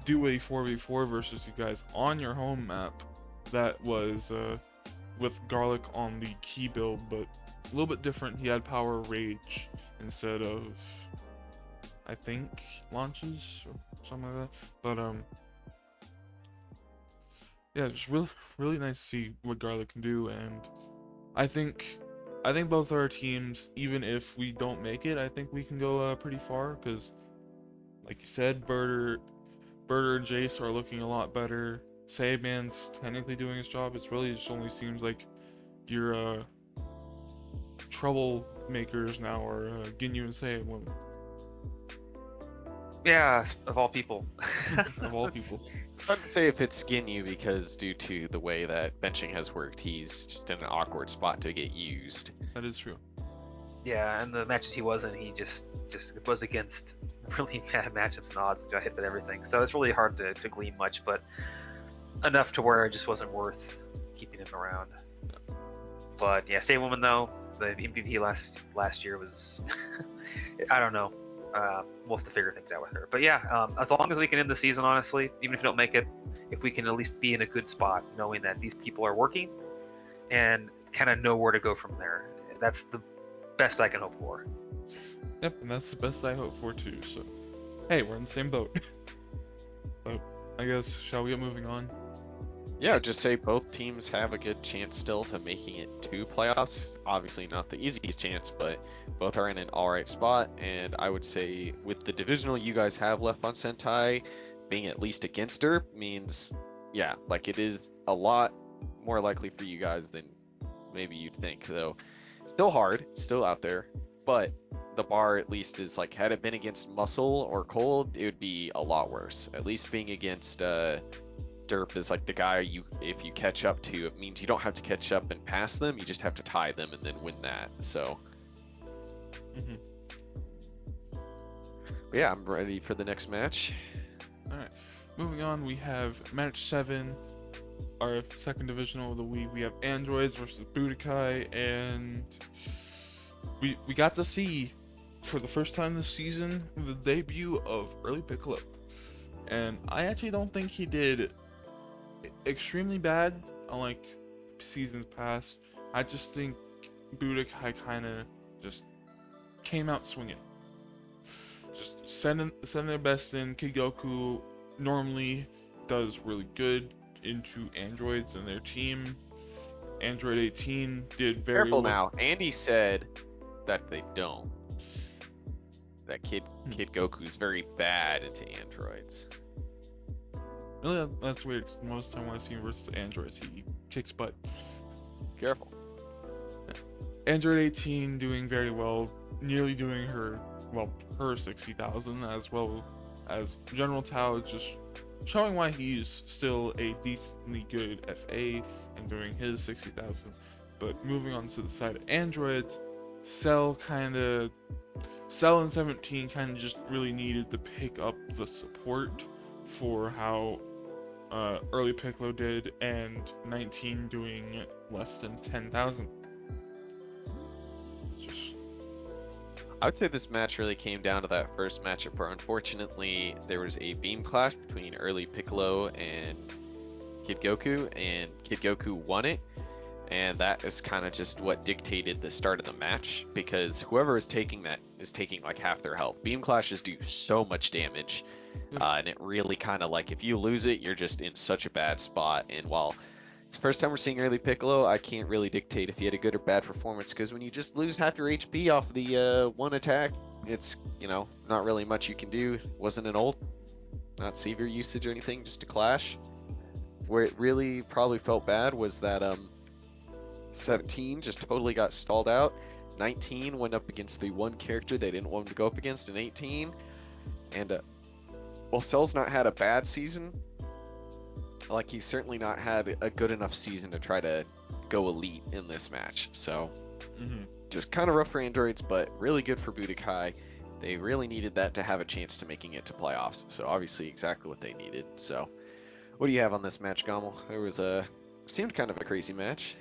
do a 4v4 versus you guys on your home map that was with Garlic on the key build, but a little bit different. He had power rage instead of, I think, launches or something like that. But yeah, just really nice to see what Garlic can do, and I think I think both our teams, even if we don't make it, I think we can go pretty far because, like you said, Birder and Jace are looking a lot better. Sandman's technically doing his job. It's really just only seems like your troublemakers now are Ginyu and Sandman. Yeah, of all people. Of all people. I'd say if it's Ginyu because due to the way that benching has worked, he's just in an awkward spot to get used. That is true. Yeah, and the matches he was in, he just was against really bad matchups and odds and got hit with everything. So it's really hard to glean much, but enough to where it just wasn't worth keeping him around. But yeah, Same Woman though, the MVP last year was, I don't know. We'll have to figure things out with her. But yeah, as long as we can end the season, honestly, even if we don't make it, if we can at least be in a good spot, knowing that these people are working and kind of know where to go from there, that's the best I can hope for. Yep, and that's the best I hope for too. So, hey, we're in the same boat. But I guess, shall we get moving on? Yeah, just say both teams have a good chance still to making it to playoffs. Obviously not the easiest chance, but both are in an alright spot. And I would say with the divisional you guys have left on Sentai, being at least against her means, yeah, like it is a lot more likely for you guys than maybe you'd think. Though, still hard, still out there, but the bar at least is like, had it been against Muscle or Cold, it would be a lot worse. At least being against Derp is like the guy if you catch up to, it means you don't have to catch up and pass them, you just have to tie them and then win that. So yeah, I'm ready for the next match. Alright, moving on, we have match 7, our second divisional of the week. We have Androids versus Budokai, and we got to see, for the first time this season, the debut of Early Piccolo. And I actually don't think he did extremely bad, unlike seasons past. I just think Budokai kind of just came out swinging. Just sending their best in. Kid Goku normally does really good into androids and their team. Android 18 did very Careful well. now. Andy said that they don't. That Kid Goku's very bad into androids. Really, that's weird. 'Cause most of the time when I see him versus androids, he kicks butt. Careful. Android 18 doing very well, nearly doing her 60,000, as well as General Tao just showing why he's still a decently good FA and doing his 60,000. But moving on to the side of androids, Cell and 17 kind of just really needed to pick up the support for how Early Piccolo did, and 19 doing less than 10,000. I would say this match really came down to that first matchup where unfortunately there was a beam clash between Early Piccolo and Kid Goku, and Kid Goku won it. And that is kind of just what dictated the start of the match, because whoever is taking that is taking like half their health. Beam clashes do so much damage, and it really kind of like, if you lose it, you're just in such a bad spot. And while it's the first time we're seeing Early Piccolo, I can't really dictate if he had a good or bad performance, because when you just lose half your HP off the one attack, it's, not really much you can do. Wasn't an ult, not savior usage or anything, just a clash. Where it really probably felt bad was that 17 just totally got stalled out. 19 went up against the one character they didn't want him to go up against in 18. And while Cell's not had a bad season, like, he's certainly not had a good enough season to try to go elite in this match. So just kind of rough for androids, but really good for Budokai. They really needed that to have a chance to making it to playoffs. So obviously exactly what they needed. So what do you have on this match, Gomel? There was seemed kind of a crazy match.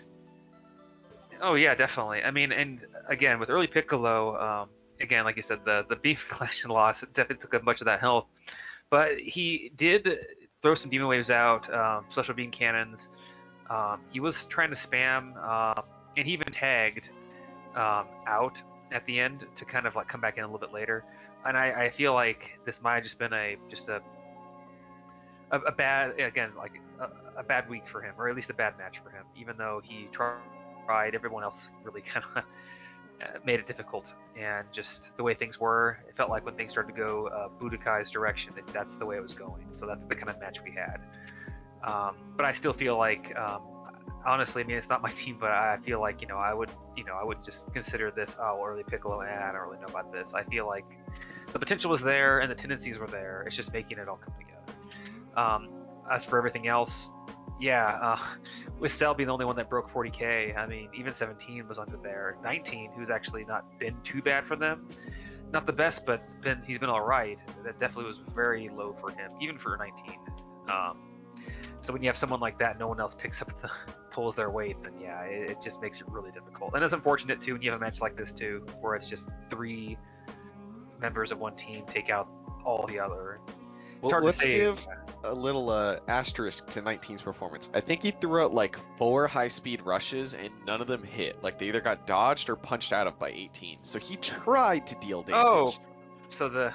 Oh yeah, definitely. I mean, and again with Early Piccolo, again like you said, the beam clash and loss definitely took up much of that health, but he did throw some demon waves out, special beam cannons. He was trying to spam, and he even tagged out at the end to kind of like come back in a little bit later. And I feel like this might have just been a bad, again, like a bad week for him, or at least a bad match for him, even though he tried tried. Everyone else really kind of made it difficult. And just the way things were, it felt like when things started to go Budokai's direction, that's the way it was going. So that's the kind of match we had. But I still feel like, honestly, I mean, it's not my team, but I feel like, I would just consider this, early Piccolo, I don't really know about this. I feel like the potential was there and the tendencies were there. It's just making it all come together. As for everything else, with Cell being the only one that broke 40K, I mean, even 17 was under there. 19, who's actually not been too bad for them. Not the best, but he's been all right. That definitely was very low for him, even for 19. So when you have someone like that, no one else pulls their weight, then it just makes it really difficult. And it's unfortunate too when you have a match like this too, where it's just 3 members of one team take out all the other. Well, let's give a little asterisk to 19's performance. I think he threw out like 4 high-speed rushes and none of them hit. Like they either got dodged or punched out of by 18. So he tried to deal damage. Oh, so the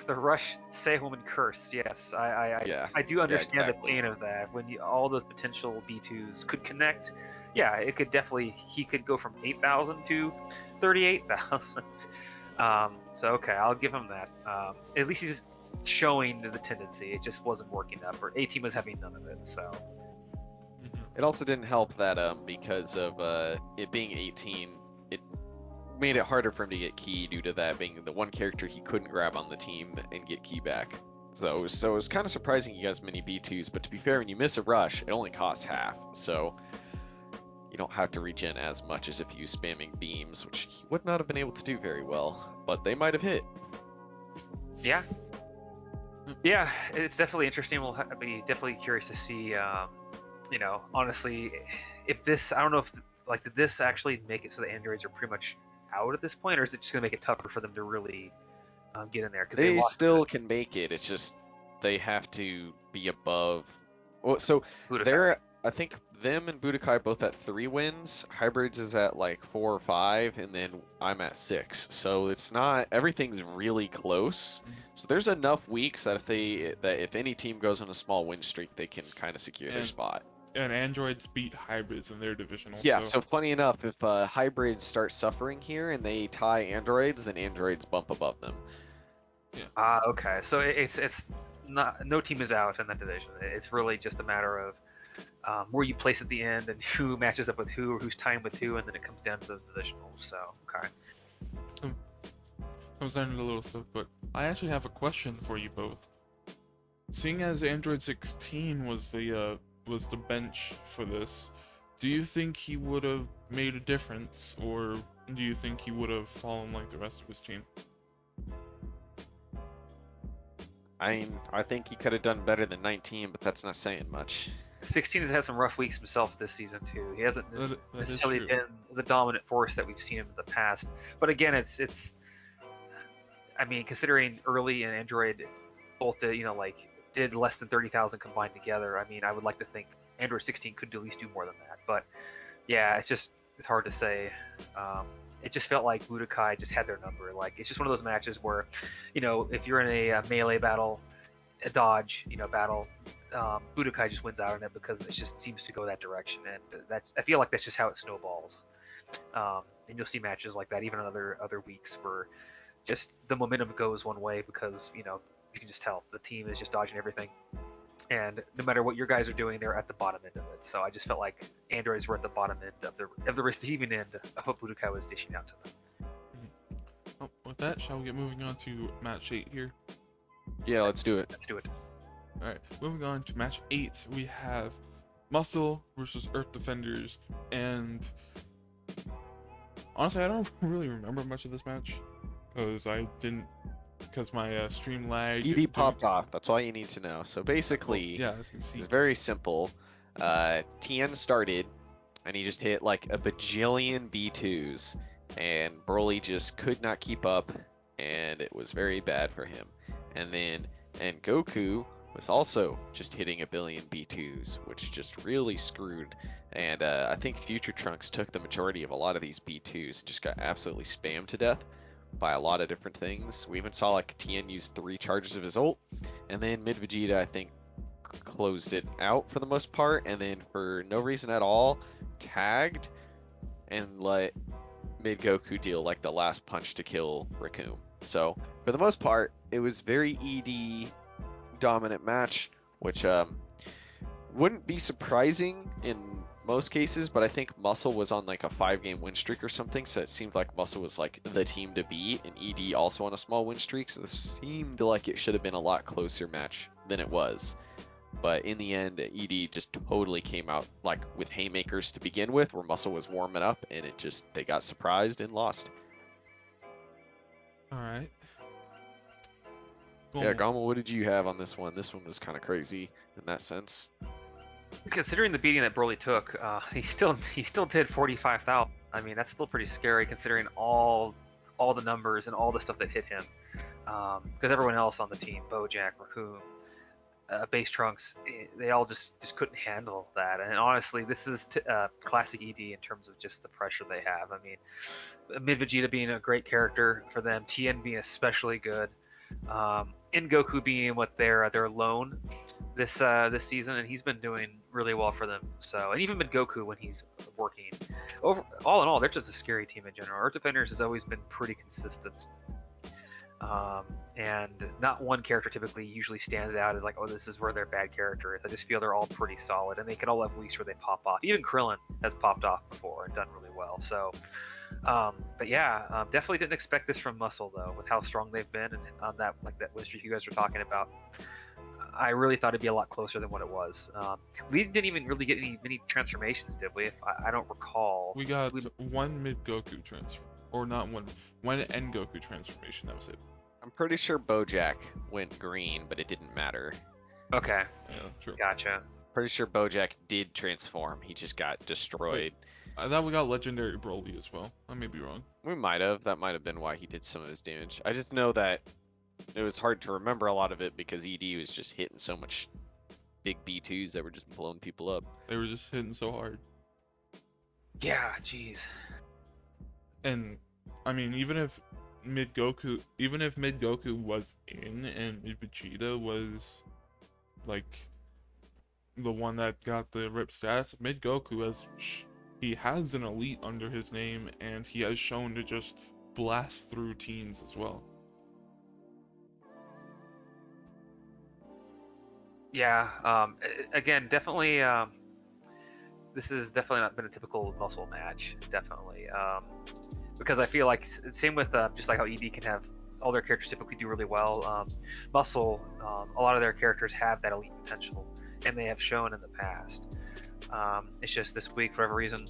rush Sailwoman curse. Yes, I do understand the pain of that. When all those potential B2s could connect, it could definitely. He could go from 8,000 to 38,000. So okay, I'll give him that. At least he's showing the tendency. It just wasn't working up. Or 18 was having none of it. So it also didn't help that because of it being 18, it made it harder for him to get key due to that being the one character he couldn't grab on the team and get key back. So it was kind of surprising you got as many B2s, but to be fair, when you miss a rush, it only costs half. So you don't have to regen as much as if you spamming beams, which he would not have been able to do very well, but they might have hit. Yeah, it's definitely interesting. We'll be definitely curious to see, honestly, if this, I don't know if, did this actually make it so the androids are pretty much out at this point, or is it just going to make it tougher for them to really get in there? Because they still can make it. It's just they have to be above. Well, so they're, I think them and Budokai both at 3 wins. Hybrids is at like 4 or 5, and then I'm at 6. So it's not, everything's really close. So there's enough weeks that if any team goes on a small win streak, they can kind of secure their spot. And androids beat hybrids in their division also. Yeah, so funny enough, if hybrids start suffering here and they tie androids, then androids bump above them. Yeah. Okay. So it's not, no team is out in that division. It's really just a matter of where you place at the end and who matches up with who or who's tying with who, and then it comes down to those divisionals. So okay. Comes down to the little stuff, but I actually have a question for you both. Seeing as Android 16 was the bench for this, do you think he would have made a difference, or do you think he would have fallen like the rest of his team? I think he could have done better than 19, but that's not saying much. 16 has had some rough weeks himself this season too. He hasn't necessarily been the dominant force that we've seen him in the past. But again, it's I mean, considering early and Android both did less than 30,000 combined together, I mean, I would like to think Android 16 could at least do more than that. But yeah, it's hard to say. It just felt like Budokai just had their number. Like, it's just one of those matches where, if you're in a melee battle, a dodge, battle, Budokai just wins out on it because it just seems to go that direction. And that, I feel like that's just how it snowballs. And you'll see matches like that even on other weeks where just the momentum goes one way because, you can just tell the team is just dodging everything. And no matter what your guys are doing, they're at the bottom end of it. So I just felt like androids were at the bottom end of the receiving end of what Budokai was dishing out to them. Oh, with that, shall we get moving on to match 8 here? Yeah, let's do it. Let's do it. Alright, moving on to match 8, we have Muscle versus Earth Defenders, and honestly, I don't really remember much of this match, because my stream lagged. ED popped off, that's all you need to know. So basically, it's very simple. Tien started, and he just hit like a bajillion B2s, and Broly just could not keep up, and it was very bad for him. And Goku was also just hitting a billion B2s, which just really screwed. And I think Future Trunks took the majority of a lot of these B2s and just got absolutely spammed to death by a lot of different things. We even saw like Tien use 3 charges of his ult, and then Mid Vegeta, I think, closed it out for the most part, and then for no reason at all tagged and let mid Goku deal like the last punch to kill Raccoon. So for the most part, it was very ED dominant match, which wouldn't be surprising in most cases, but I think Muscle was on like a 5-game win streak or something, so it seemed like Muscle was like the team to beat, and ED also on a small win streak, so this seemed like it should have been a lot closer match than it was. But in the end, ED just totally came out like with haymakers to begin with, where Muscle was warming up, and they got surprised and lost. All right. Yeah, Gomel, what did you have on this one? This one was kind of crazy in that sense. Considering the beating that Broly took, he still did 45,000. I mean, that's still pretty scary considering all the numbers and all the stuff that hit him. Because everyone else on the team, Bojack, Raccoon, Base Trunks, they all just couldn't handle that. And honestly, this is classic ED in terms of just the pressure they have. I mean, Mid Vegeta being a great character for them, Tien being especially good, and Goku being what their loan this season, and he's been doing really well for them. So, and even Mid Goku when he's working, all in all, they're just a scary team in general. Earth Defenders has always been pretty consistent. And not one character usually stands out as like, oh, this is where their bad character is. I just feel they're all pretty solid, and they can all have weeks where they pop off. Even Krillin has popped off before and done really well. So, but yeah, definitely didn't expect this from Muscle though, with how strong they've been and on that win streak you guys were talking about. I really thought it'd be a lot closer than what it was. We didn't even really get many transformations, did we? I don't recall. We got one Mid Goku transfer, or not one End Goku transformation. That was it. I'm pretty sure Bojack went green, but it didn't matter. Okay. Yeah, true. Gotcha. Pretty sure Bojack did transform. He just got destroyed. I thought we got Legendary Broly as well. I may be wrong. We might have. That might have been why he did some of his damage. I didn't know that. It was hard to remember a lot of it because ED was just hitting so much big B2s that were just blowing people up. They were just hitting so hard. Yeah, jeez. And I mean, even if Mid Goku was in and Mid Vegeta was like the one that got the rip stats, Mid Goku he has an elite under his name, and he has shown to just blast through teams as well. Yeah, again, definitely, this has definitely not been a typical Muscle match, definitely. Because I feel like, same with just like how ED can have all their characters typically do really well, Muscle, a lot of their characters have that elite potential, and they have shown in the past. It's just this week, for whatever reason,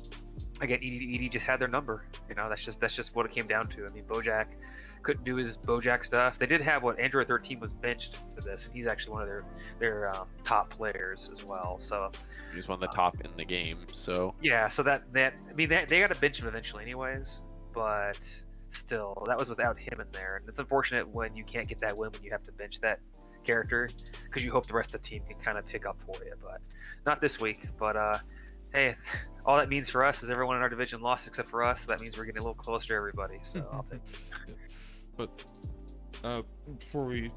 again, ED just had their number. You know, that's just what it came down to. I mean, Bojack couldn't do his Bojack stuff. They did have Android 13 was benched for this, and he's actually one of their top players as well. So he's one of the top in the game. So yeah, so that I mean they got to bench him eventually, anyways. But still, that was without him in there, and it's unfortunate when you can't get that win when you have to bench that character because you hope the rest of the team can kind of pick up for you, but not this week. But hey, all that means for us is everyone in our division lost except for us. So that means we're getting a little closer to everybody. So I'll take it. But before we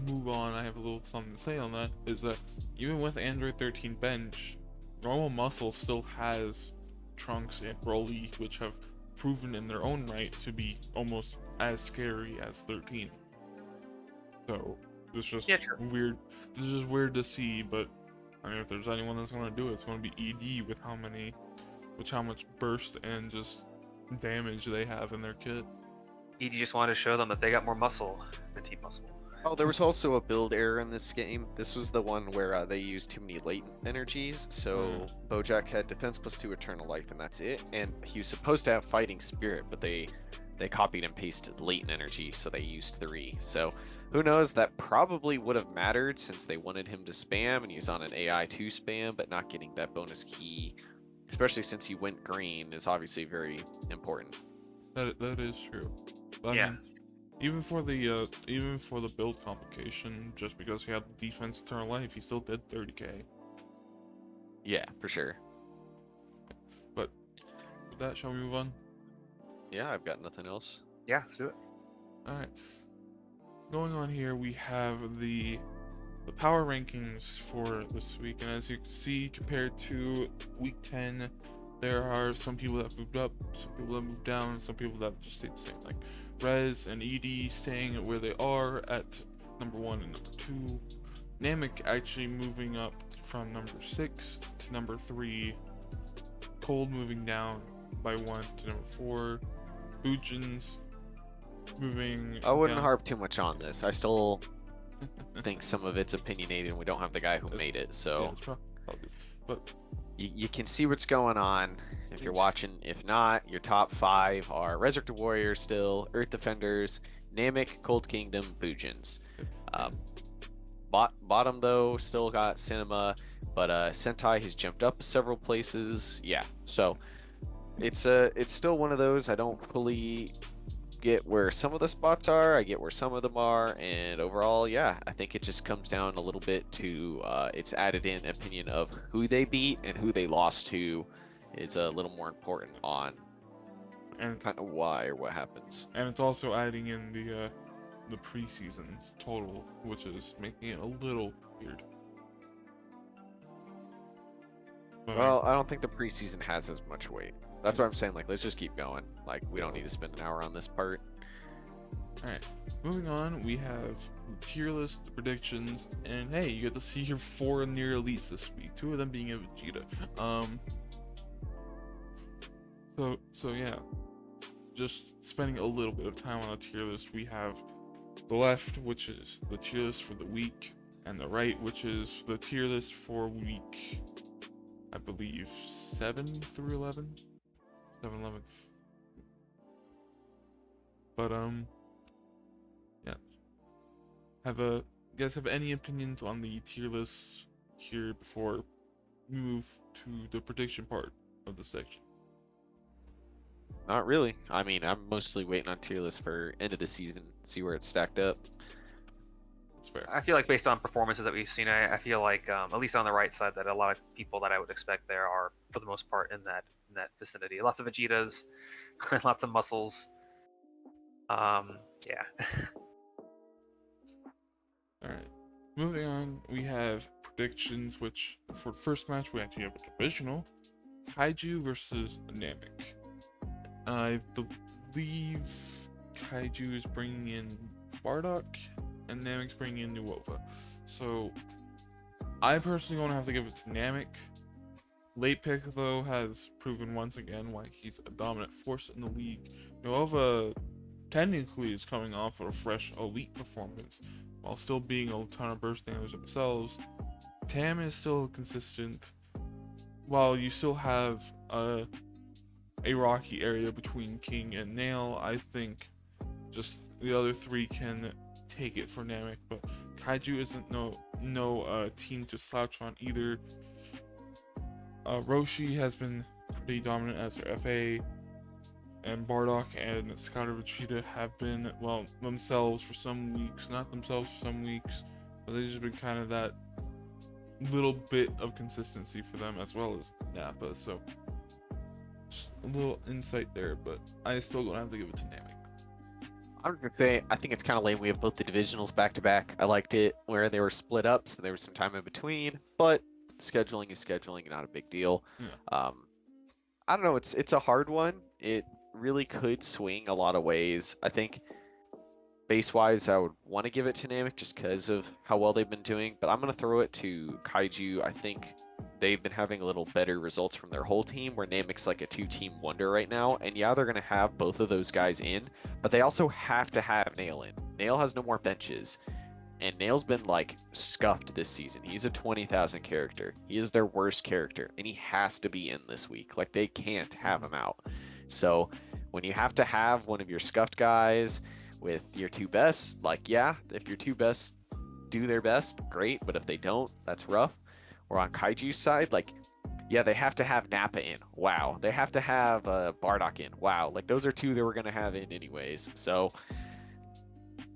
move on, I have a little something to say on that. Is that even with Android 13 bench, normal Muscle still has Trunks and Broly, which have proven in their own right to be almost as scary as 13. So it's just weird. It's just weird to see, but I mean, if there's anyone that's going to do it, it's going to be ED with how much burst and just damage they have in their kit. ED just wanted to show them that they got more muscle than Team Muscle. Oh, there was also a build error in this game. This was the one where they used too many latent energies. So Bojack had defense plus 2 eternal life, and that's it. And he was supposed to have fighting spirit, but they copied and pasted latent energy, so they used 3. So who knows? That probably would have mattered since they wanted him to spam, and he's on an AI to spam, but not getting that bonus key, especially since he went green, is obviously very important. That is true. But, yeah. I mean, even for the build complication, just because he had defense eternal life, he still did 30k. Yeah, for sure. But with that, shall we move on? Yeah, I've got nothing else. Yeah, let's do it. All right. Going on here, we have the power rankings for this week, and as you can see, compared to week 10, there are some people that moved up, some people that moved down, and some people that just stayed the same. Like Rez and Edie staying at where they are at number 1 and number 2. Namek actually moving up from number 6 to number 3. Cold moving down by 1 to number 4. Fujins moving. I wouldn't down. harp too much on this. I still think some of it's opinionated, and we don't have the guy who made it. So Yeah, it's probably, but you can see what's going on if you're watching. If not, your top 5 are Resurrected Warriors still, Earth Defenders, Namek, Cold Kingdom, Fujins. Bottom though still got Cinema, but Sentai has jumped up several places. Yeah, so it's still one of those. I don't fully get where some of the spots are. I get where some of them are, and overall, yeah, I think it just comes down a little bit to it's added in opinion of who they beat and who they lost to is a little more important on and kind of why or what happens. and it's also adding in the preseasons total, which is making it a little weird. But, Well, I don't think the preseason has as much weight. That's what I'm saying. Like, let's just keep going. Like, we don't need to spend an hour on this part. Alright, moving on, we have tier list predictions, and hey, you get to see your 4 near elites this week, 2 of them being a Vegeta. So yeah, just spending a little bit of time on a tier list. We have the left, which is the tier list for the week, and the right, which is the tier list for week, I believe, 7 through 11? 7, 11. But, yeah. You guys have any opinions on the tier lists here before we move to the prediction part of the section? Not really. I mean, I'm mostly waiting on tier list for end of the season, see where it's stacked up. That's fair. I feel like based on performances that we've seen, I feel like at least on the right side that a lot of people that I would expect there are for the most part in that vicinity. Lots of Vegetas, lots of muscles. Yeah. Alright. Moving on, we have predictions, which for the first match we actually have a divisional. Kaiju versus Namek. I believe Kaiju is bringing in Bardock, and Namek's bringing in Nuova. So, I personally want to have to give it to Namek. Late pick, though, has proven once again why he's a dominant force in the league. Nuova technically is coming off of a fresh elite performance, while still being a ton of burst nailers themselves. Tam is still consistent, while you still have a rocky area between King and Nail. I think just the other 3 can take it for Namek, but Kaiju isn't no team to slouch on either. Roshi has been pretty dominant as their FA, and Bardock and Scouter Vegeta have been, well, themselves for some weeks, not themselves for some weeks, but they've just been kind of that little bit of consistency for them, as well as Nappa. So just a little insight there, but I still gonna have to give it to Namek. I'm gonna say I think it's kind of lame we have both the divisionals back to back. I liked it where they were split up, so there was some time in between. But scheduling is scheduling, not a big deal. Yeah. I don't know. It's a hard one. It really could swing a lot of ways. I think base wise, I would want to give it to Namek just because of how well they've been doing. But I'm gonna throw it to Kaiju. I think they've been having a little better results from their whole team, where Namek's like a 2-team wonder right now. And yeah, they're going to have both of those guys in, but they also have to have Nail in. Nail has no more benches, and Nail's been like scuffed this season. He's a 20,000 character. He is their worst character, and he has to be in this week. Like, they can't have him out. So when you have to have one of your scuffed guys with your 2 best, like, yeah, if your 2 best do their best, great, but if they don't, that's rough. Or on Kaiju's side, like, yeah, they have to have Nappa in. Wow. They have to have Bardock in. Wow. Like, those are 2 they were going to have in anyways. So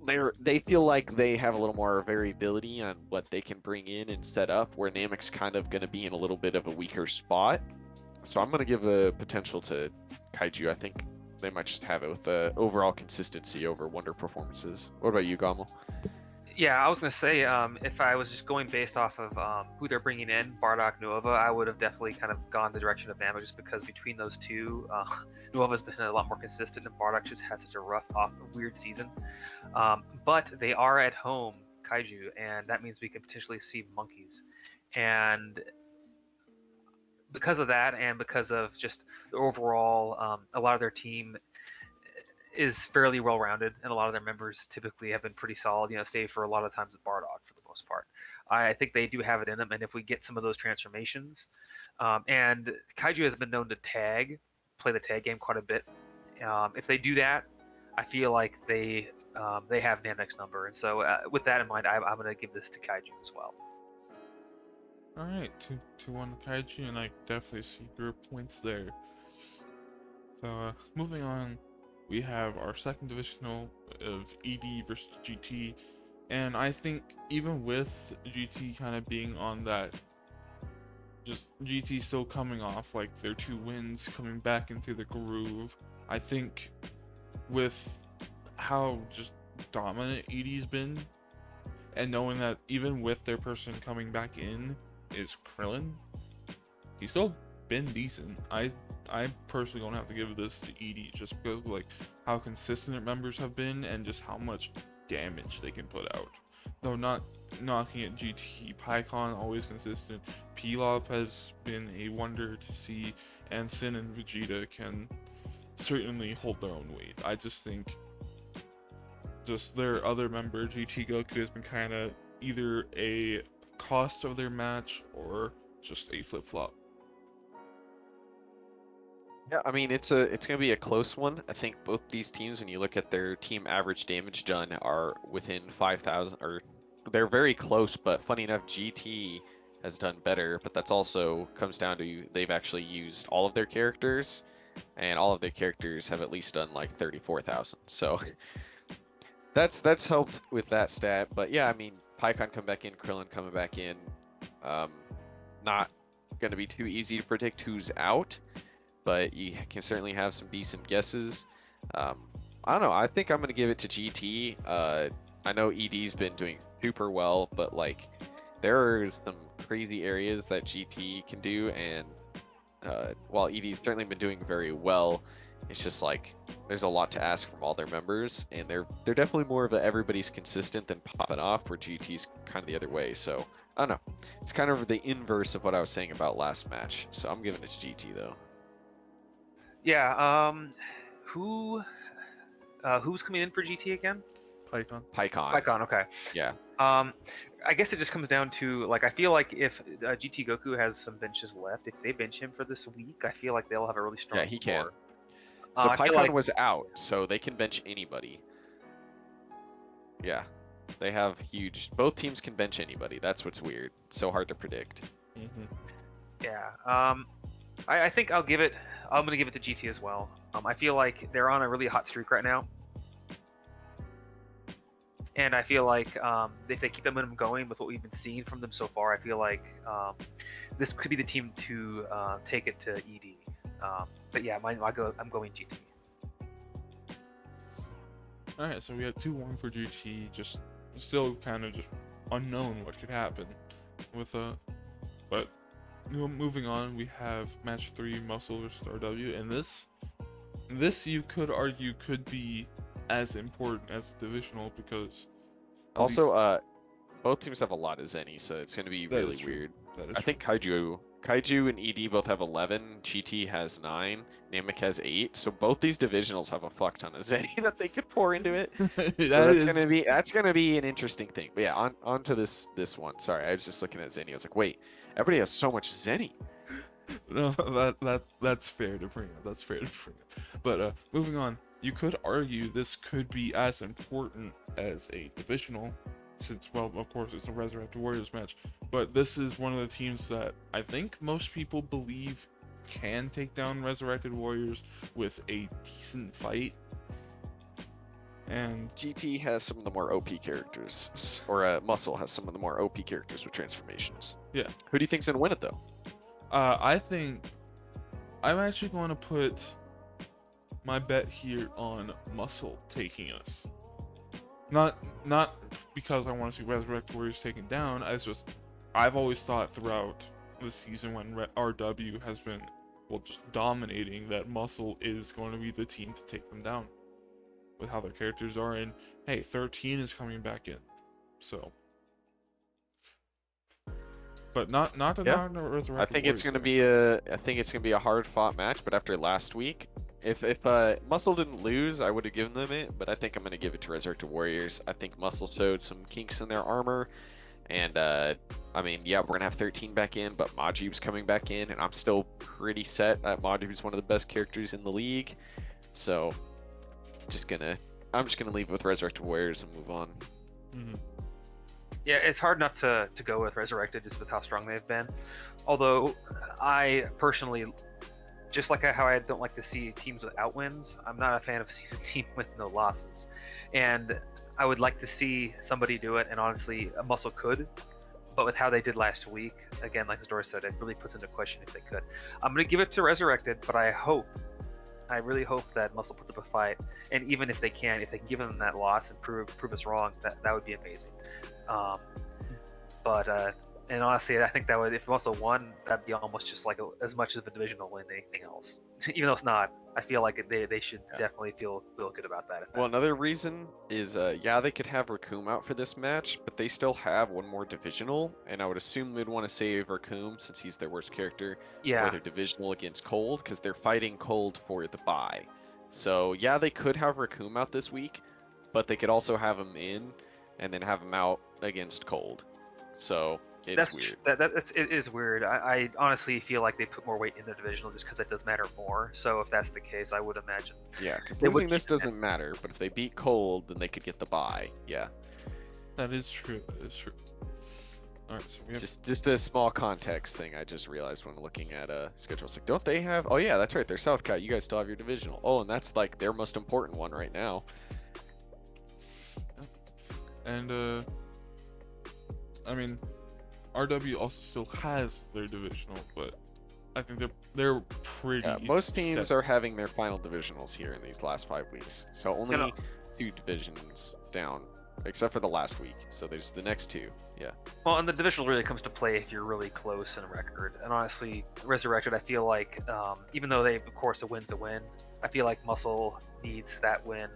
they feel like they have a little more variability on what they can bring in and set up, where Namek's kind of going to be in a little bit of a weaker spot. So I'm going to give a potential to Kaiju. I think they might just have it with overall consistency over wonder performances. What about you, Gomel? Yeah, I was gonna say, if I was just going based off of who they're bringing in, Bardock, Nuova, I would have definitely kind of gone the direction of Bama, just because between those two, Nuova's been a lot more consistent, and Bardock just had such a weird season. But they are at home, Kaiju, and that means we could potentially see monkeys. And because of that, and because of just the overall, a lot of their team is fairly well rounded, and a lot of their members typically have been pretty solid, save for a lot of times at Bardock for the most part. I think they do have it in them, and if we get some of those transformations, and Kaiju has been known to play the tag game quite a bit. If they do that, I feel like they have Namek's number, and so with that in mind, I'm going to give this to Kaiju as well. All right, 2-1 Kaiju, and I definitely see your points there. So moving on, we have our second divisional of ED versus GT, and I think even with GT kind of being on that, just GT still coming off like their 2 wins, coming back into the groove, I think with how just dominant ED's been, and knowing that even with their person coming back in is Krillin, he's still been decent. I personally don't have to give this to ED just because like how consistent their members have been and just how much damage they can put out. Though not knocking at GT, Pycon always consistent. Pilaf has been a wonder to see, and Sin and Vegeta can certainly hold their own weight. I just think just their other member, GT Goku, has been kind of either a cost of their match or just a flip-flop. Yeah, I mean it's gonna be a close one. I think both these teams, when you look at their team average damage done, are within 5,000, or they're very close. But funny enough, GT has done better, but that's also comes down to they've actually used all of their characters, and all of their characters have at least done like 34,000. So that's helped with that stat. But yeah, I mean Pycon come back in, Krillin coming back in. Not gonna be too easy to predict who's out, but you can certainly have some decent guesses. I don't know. I think I'm going to give it to GT. I know ED's been doing super well, but like there are some crazy areas that GT can do, and while ED's certainly been doing very well, it's just like there's a lot to ask from all their members, and they're definitely more of a everybody's consistent than popping off, where GT's kind of the other way. So I don't know. It's kind of the inverse of what I was saying about last match. So I'm giving it to GT though. Yeah. Who's coming in for GT again? Pycon. Pycon. Okay. Yeah. I guess it just comes down to like I feel like if GT Goku has some benches left, if they bench him for this week, I feel like they'll have a really strong. Yeah, he can. score. So I feel Pycon like- was out, so they can bench anybody. Yeah, they have huge. Both teams can bench anybody. That's what's weird. It's so hard to predict. Mm-hmm. Yeah. I think I'm gonna give it to GT as well. I feel like they're on a really hot streak right now, and I feel like if they keep the momentum going with what we've been seeing from them so far, I feel like this could be the team to take it to ED. But yeah, I'm going GT. All right, so we have 2-1 for GT. Just still kind of just unknown what could happen with but moving on, we have match 3, Muscle vs RW, and this you could argue could be as important as the divisional, because Also, both teams have a lot of Zenny, so it's going to be That really is true. weird. that is I think Kaiju and ED both have 11. GT has 9. Namek has 8. So both these divisionals have a fuck ton of Zenny that they could pour into it. true. So That that's gonna be an interesting thing. But yeah, on to this one. Sorry, I was just looking at Zenny. I was like, wait, everybody has so much Zenny. No, that's fair to bring up. That's fair to bring up. But moving on, you could argue this could be as important as a divisional, since, well, of course, it's a Resurrected Warriors match. But this is one of the teams that I think most people believe can take down Resurrected Warriors with a decent fight. And GT has some of the more OP characters, or Muscle has some of the more OP characters with transformations. Yeah. Who do you think's gonna win it though? I think I'm actually going to put my bet here on Muscle taking us. Not because I want to see Resurrect Warriors taken down. I've always thought throughout the season when RW has been, well, just dominating, that Muscle is going to be the team to take them down with how their characters are. And hey, 13 is coming back in, so. But not to Yeah. knock the Resurrect I think it's Warriors gonna be a hard fought match, but after last week, if Muscle didn't lose, I would have given them it, but I think I'm gonna give it to Resurrected Warriors. I think Muscle showed some kinks in their armor, and I mean, yeah, we're gonna have 13 back in, but Majib's coming back in, and I'm still pretty set that Majib's one of the best characters in the league. So, I'm just gonna leave it with Resurrected Warriors and move on. Mm-hmm. Yeah, it's hard not to go with Resurrected just with how strong they've been. Although I personally, just like how I don't like to see teams without wins, I'm not a fan of seeing a team with no losses. And I would like to see somebody do it, and honestly, a Muscle could. But with how they did last week, again, like Dora said, it really puts into question if they could. I'm going to give it to Resurrected, but I really hope that Muscle puts up a fight. And even if they can give them that loss and prove us wrong, that would be amazing. And honestly, I think that would, if Muscle won, that'd be almost just like as much of a divisional win as anything else. Even though it's not, I feel like they should definitely feel good about that. Well, another reason is, yeah, they could have Raccoon out for this match, but they still have one more divisional, and I would assume they'd want to save Raccoon since he's their worst character for their divisional against Cold, because they're fighting Cold for the bye. So, yeah, they could have Raccoon out this week, but they could also have him in, and then have him out against Cold. So, it's weird. It is weird. I honestly feel like they put more weight in the divisional just because it does matter more. So if that's the case, I would imagine. Yeah, because losing this doesn't matter, but if they beat Cold, then they could get the bye. Yeah. That is true. All right, so we have... just a small context thing I just realized when looking at schedule. It's like, don't they have? Oh yeah, that's right. They're Southcat. You guys still have your divisional. Oh, and that's like their most important one right now. And I mean, RW also still has their divisional, but I think they're pretty. Yeah, most teams are having their final divisionals here in these last 5 weeks, so only 2 divisions down, except for the last week. So there's the next 2. Yeah. Well, and the divisional really comes to play if you're really close in a record. And honestly, Resurrected, I feel like, even though of course, a win's a win, I feel like Muscle needs that win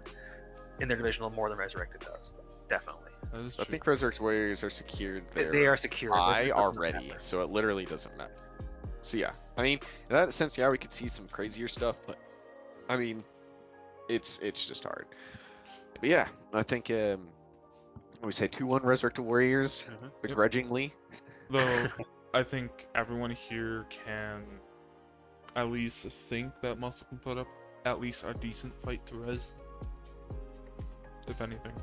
in their divisional more than Resurrected does. Definitely. I think Resurrected Warriors are secured. They are secured. I already, so it literally doesn't matter. So yeah, I mean, in that sense, yeah, we could see some crazier stuff, but I mean, it's just hard. But yeah, I think we say 2-1 Resurrected Warriors, begrudgingly. Though I think everyone here can at least think that Muscle can put up at least a decent fight to Res, if anything.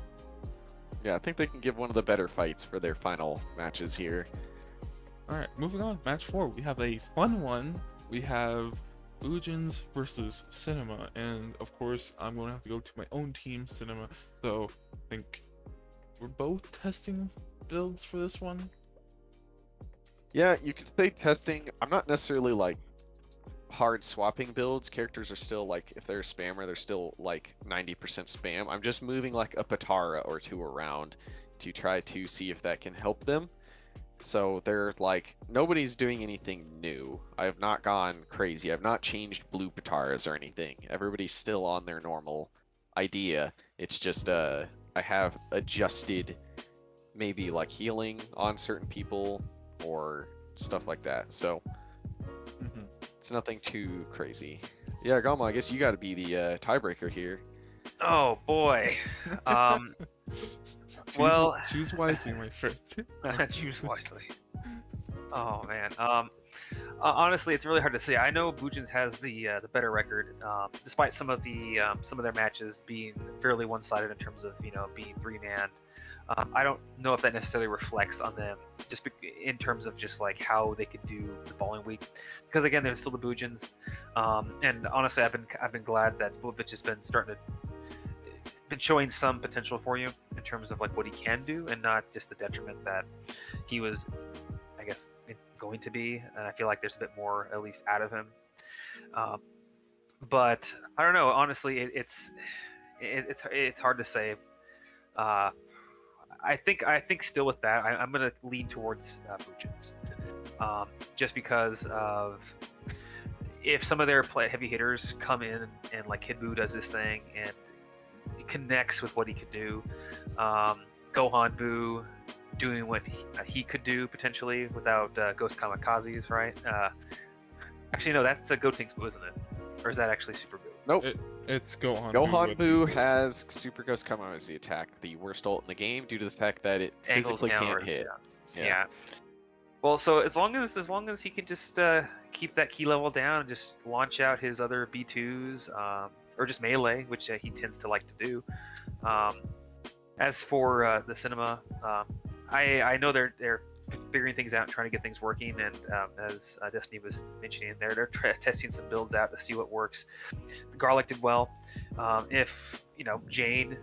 Yeah, I think they can give one of the better fights for their final matches here. Alright, moving on. Match 4. We have a fun one. We have Fujins versus Cinema. And of course, I'm going to have to go to my own team, Cinema. So I think we're both testing builds for this one. Yeah, you could say testing. I'm not necessarily like hard swapping builds. Characters are still like, if they're a spammer, they're still like 90% spam. I'm just moving like a Patara or 2 around to try to see if that can help them. So they're like, nobody's doing anything new. I have not gone crazy. I've not changed blue Pataras or anything. Everybody's still on their normal idea. It's just I have adjusted maybe like healing on certain people or stuff like that. So it's nothing too crazy. Yeah, Gomel, I guess you got to be the tiebreaker here. Oh boy. Choose wisely, my friend. Choose wisely. Oh man. Honestly, it's really hard to say. I know Fujins has the better record, despite some of their matches being fairly one-sided in terms of being 3-man. I don't know if that necessarily reflects on them, just in terms of just like how they could do the following week, because again, they're still the Fujins, and honestly, I've been glad that Spolovich has been showing some potential for you in terms of like what he can do, and not just the detriment that he was, I guess, going to be. And I feel like there's a bit more at least out of him. But I don't know. Honestly, it's hard to say. I think still with that, I'm gonna lean towards Fujins, just because of if some of their heavy hitters come in and like Kid Buu does this thing and it connects with what he could do, Gohan Buu doing what he could do potentially without Ghost Kamikazes, right? Actually, no, that's a Gotenks Buu, isn't it? Or is that actually Super Buu? Nope. It's Gohan. Gohan Buu has Super Ghost Kamikaze attack, the worst ult in the game, due to the fact that it Angles physically can't downwards, hit. Yeah. Well, so as long as he can just keep that key level down and just launch out his other B2s, or just melee, which he tends to like to do. As for the cinema, I know they're figuring things out and trying to get things working, and as Destiny was mentioning, they're testing some builds out to see what works. Garlic did well. If Jane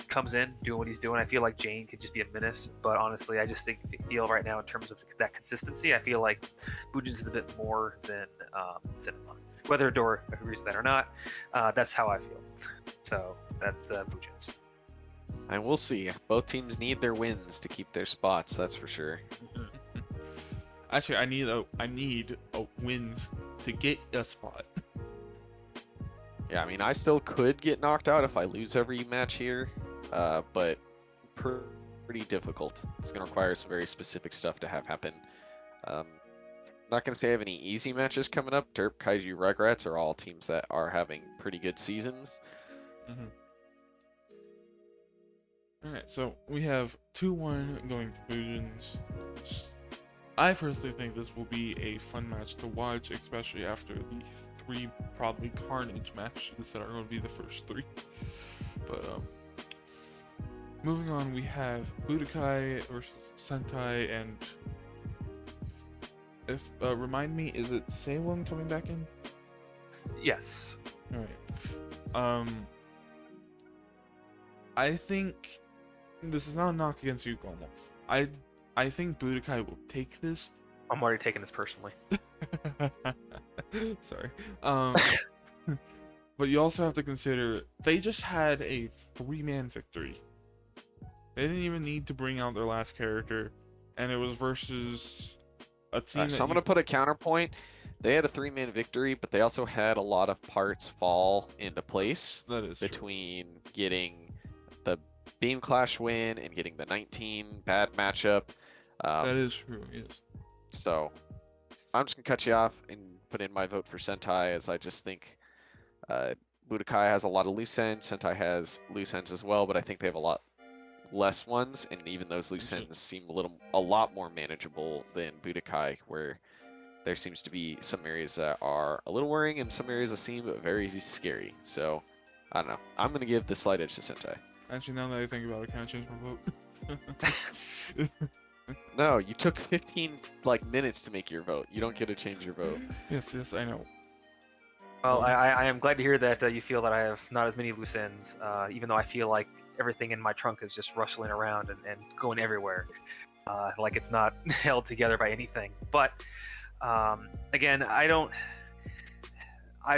comes in doing what he's doing, I feel like Jane could just be a menace. But honestly, I just feel right now in terms of that consistency, I feel like Fujins is a bit more than Cinema. Whether Door agrees with that or not, that's how I feel. So that's Fujins. And we'll see. Both teams need their wins to keep their spots. That's for sure. Actually, I need a wins to get a spot. Yeah, I mean, I still could get knocked out if I lose every match here, but pretty difficult. It's going to require some very specific stuff to have happen. Not going to say I have any easy matches coming up. Derp, Kaiju, Rugrats are all teams that are having pretty good seasons. Alright, so we have 2-1 going to Fujins. I personally think this will be a fun match to watch, especially after the 3 probably Carnage matches that are going to be the first 3. But moving on, we have Budokai versus Sentai, and if remind me, is it Salem coming back in? Yes. Alright. I think this is not a knock against you, Gomel. I think Budokai will take this. I'm already taking this personally. Sorry. But you also have to consider they just had a 3-man victory. They didn't even need to bring out their last character, and it was versus a team. So I'm going to put a counterpoint. They had a 3-man victory, but they also had a lot of parts fall into place. That is between getting the Beam Clash win and getting the 19 bad matchup. That is true, yes. So I'm just going to cut you off and put in my vote for Sentai, as I just think Budokai has a lot of loose ends. Sentai has loose ends as well, but I think they have a lot less ones, and even those loose ends seem a lot more manageable than Budokai, where there seems to be some areas that are a little worrying and some areas that seem very scary. So I don't know. I'm going to give the slight edge to Sentai. Actually, now that I think about it, can I change my vote? No, you took 15 minutes to make your vote. You don't get to change your vote. Yes, I know. Well, I am glad to hear that you feel that I have not as many loose ends, even though I feel like everything in my trunk is just rustling around and going everywhere, like it's not held together by anything. But again, I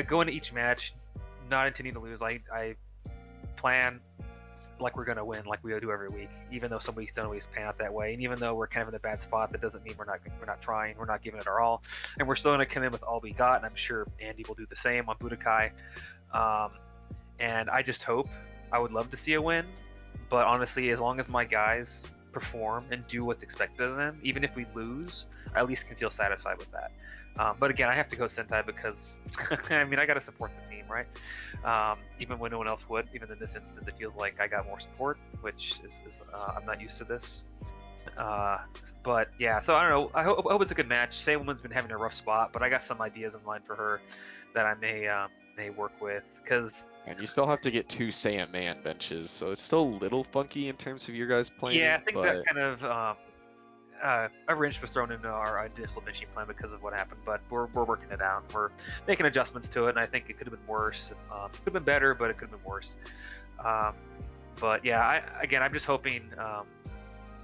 go into each match not intending to lose. I plan like we're gonna win, like we do every week, even though some weeks don't always pan out that way, and even though we're kind of in a bad spot, that doesn't mean we're not trying, we're not giving it our all, and we're still gonna come in with all we got. And I'm sure Andy will do the same on Budokai. And I just hope, I would love to see a win, but honestly, as long as my guys perform and do what's expected of them, even if we lose, I at least can feel satisfied with that. But again, I have to go Sentai because I mean, I gotta support the team, right? Even when no one else would. Even in this instance, it feels like I got more support, which is I'm not used to this. But yeah, so I don't know. I hope it's a good match. Say Woman's been having a rough spot, but I got some ideas in mind for her that I may work with. And you still have to get 2 Saiyan Man benches, so it's still a little funky in terms of your guys playing. Yeah, I think that kind of a wrench was thrown into our initial benching plan because of what happened, but we're working it out. We're making adjustments to it, and I think it could have been worse. It could have been better, but it could have been worse. But yeah, I'm just hoping.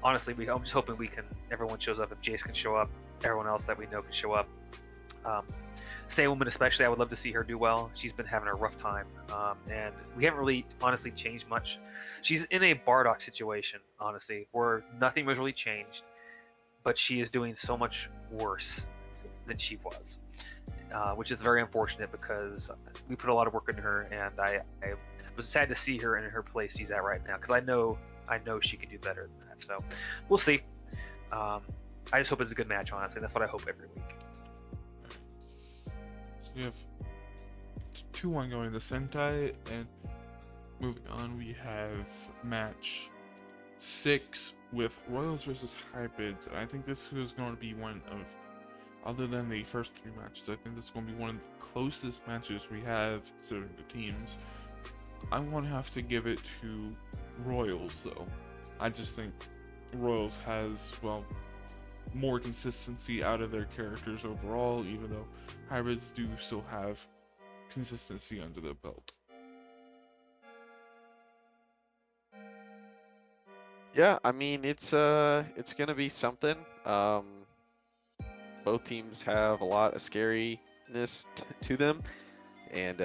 Honestly, I'm just hoping everyone shows up. If Jace can show up, everyone else that we know can show up. Sailwoman especially, I would love to see her do well. She's been having a rough time, and we haven't really honestly changed much. She's in a Bardock situation, honestly, where nothing was really changed, but she is doing so much worse than she was, which is very unfortunate because we put a lot of work into her, and I was sad to see her in her place she's at right now, because I know she can do better than that. So we'll see. I just hope it's a good match, honestly. That's what I hope every week. So we have 2-1 going to Sentai, and moving on, we have match 6 with Royals versus Hybrids. And I think this is going to be one of, other than the first 3 matches, I think this is going to be one of the closest matches we have considering the teams. I'm going to have to give it to Royals, though. I just think Royals has, well, more consistency out of their characters overall, even though Hybrids do still have consistency under their belt. Yeah, I mean it's gonna be something. Both teams have a lot of scariness to them, and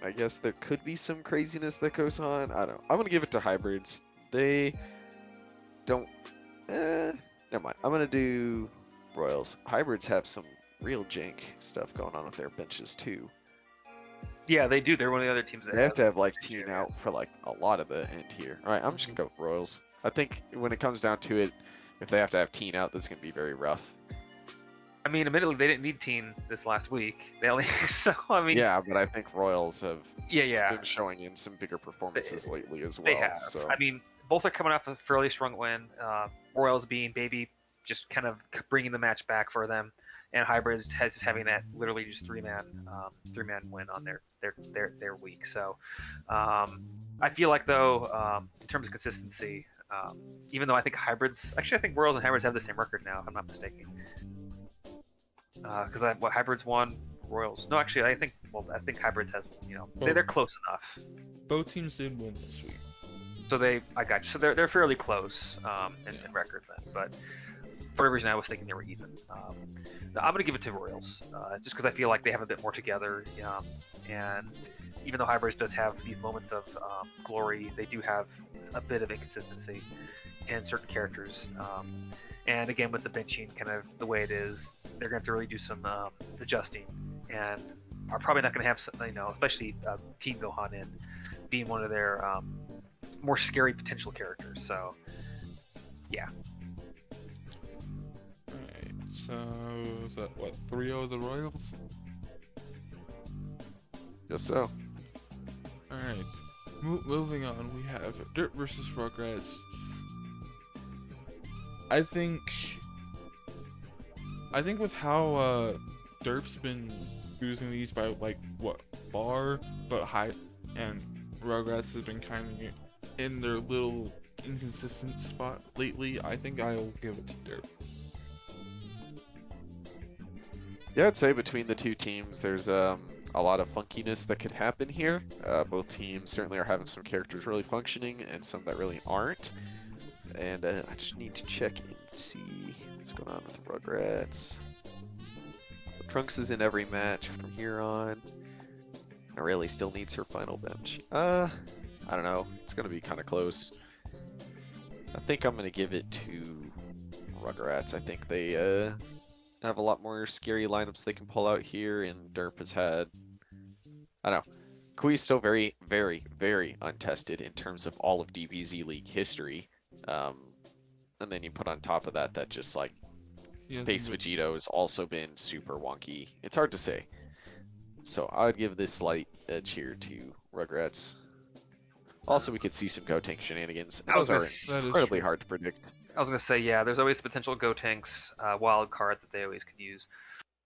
I guess there could be some craziness that goes on. I don't know. I'm gonna give it to Hybrids. They don't. Never mind. I'm gonna do Royals. Hybrids have some real jank stuff going on with their benches too. Yeah, they do. They're one of the other teams that They have to have like teen out for like a lot of the end here. All right, I'm just gonna go with Royals. I think when it comes down to it, if they have to have teen out, that's gonna be very rough. I mean, admittedly, they didn't need teen this last week. They only so I mean. Yeah, but I think Royals have Yeah. been showing in some bigger performances lately as well. They have. So I mean, both are coming off a fairly strong win. Royals being baby, just kind of bringing the match back for them, and Hybrids having that literally just three-man win on their week. So I feel like though, in terms of consistency, even though I think Hybrids, actually I think Royals and Hybrids have the same record now, if I'm not mistaken. Because Hybrids won, Royals. No, actually I think Hybrids has, they're close enough. Both teams did win this week. So I got you. So they're fairly close in record then, but for whatever reason I was thinking they were even. I'm gonna give it to Royals, just because I feel like they have a bit more together, and even though Hybrids does have these moments of glory, they do have a bit of inconsistency in certain characters. And again, with the benching kind of the way it is, they're going to have to really do some adjusting, and are probably not going to have, especially Team Gohan in being one of their more scary potential characters. So, yeah. Alright, so is that what, 3-0 the Royals? guess so. Alright, moving on, we have Dirt versus Rugrats. I think with how Derp's been using these by bar, but high, and Rugrats has been kind of in their little inconsistent spot lately, I think I'll give it to Derp. Yeah, I'd say between the two teams, there's a lot of funkiness that could happen here. Both teams certainly are having some characters really functioning and some that really aren't. And I just need to check and see what's going on with Rugrats. So Trunks is in every match from here on. Really still needs her final bench. I don't know. It's going to be kind of close. I think I'm going to give it to Rugrats. I think they have a lot more scary lineups they can pull out here, and Derp has had, I don't know. Kui's still very, very, very untested in terms of all of DBZ League history. And then you put on top of that just like Base Vegito has also been super wonky. It's hard to say. So I would give this slight edge here to Rugrats. Also, we could see some Gotenk shenanigans. Those are incredibly hard to predict. I was going to say, yeah, there's always potential Gotenks wild card that they always could use.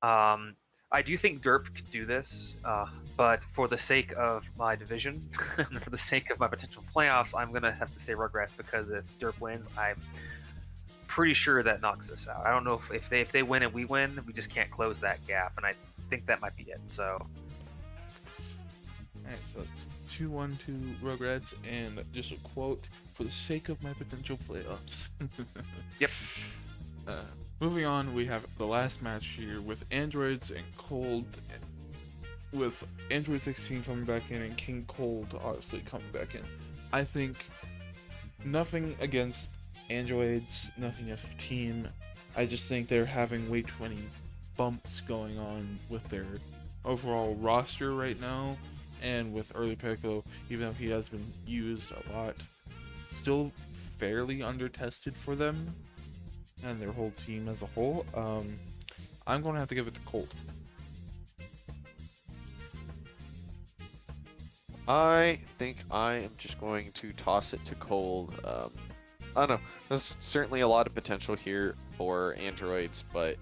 I do think Derp could do this, but for the sake of my division, and for the sake of my potential playoffs, I'm going to have to say Rugrats, because if Derp wins, I'm pretty sure that knocks us out. I don't know if they win and we win, we just can't close that gap, and I think that might be it. So, alright, so it's 2-1 to Rugrats, and just a quote: "For the sake of my potential playoffs." Yep. Moving on, we have the last match here with Androids and Cold, with Android 16 coming back in and King Cold obviously coming back in. I think nothing against Androids, nothing against the team. I just think they're having way too many bumps going on with their overall roster right now, and with early Piccolo, even though he has been used a lot, still fairly undertested for them and their whole team as a whole. I'm going to have to give it to Cold. I think I am just going to toss it to Cold. I don't know. There's certainly a lot of potential here for Androids, but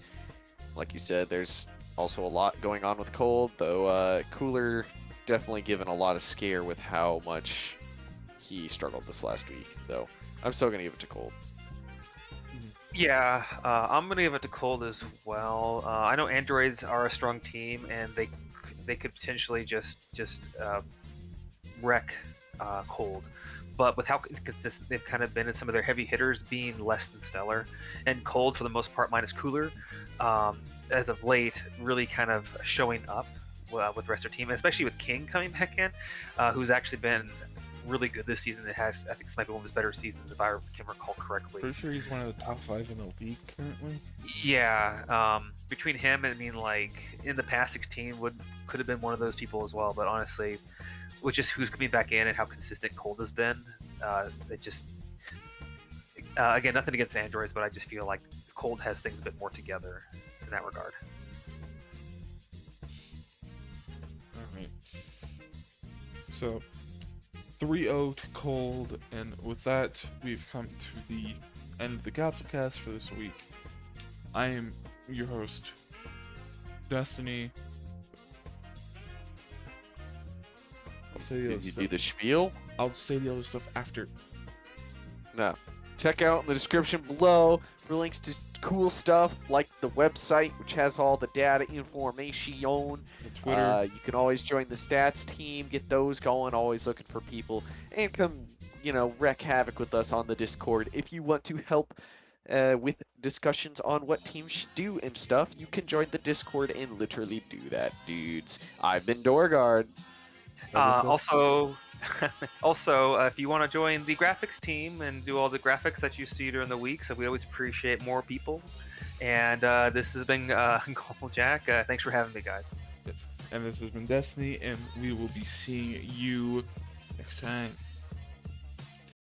like you said, there's also a lot going on with Cold, though Cooler definitely given a lot of scare with how much he struggled this last week, though. I'm still going to give it to Cold. Yeah, I'm gonna give it to Cold as well. I know Androids are a strong team, and they could potentially just wreck Cold. But with how inconsistent they've kind of been, and some of their heavy hitters being less than stellar, and Cold for the most part minus Cooler, as of late, really kind of showing up with the rest of their team, especially with King coming back in, who's actually been really good this season. I think this might be one of his better seasons if I can recall correctly. Pretty sure he's one of the top 5 in the league currently. Yeah, between him and in the past 16 could have been one of those people as well. But honestly, with just who's coming back in and how consistent Cold has been, it just again, nothing against Androids, but I just feel like Cold has things a bit more together in that regard. All right. So 3-0 to Cold, and with that, we've come to the end of the Caspule Cast for this week. I am your host, Destiny. I'll say the other Did you stuff. do the spiel? I'll say the other stuff after. No. Check out in the description below for links to cool stuff like the website, which has all the data information. The Twitter. You can always join the stats team, get those going, always looking for people, and come, wreak havoc with us on the Discord. If you want to help with discussions on what teams should do and stuff, you can join the Discord and literally do that, dudes. I've been Doorguard. Also, if you want to join the graphics team and do all the graphics that you see during the week, so we always appreciate more people. And this has been Gomel Jack. Thanks for having me, guys. And this has been Destiny, and we will be seeing you next time.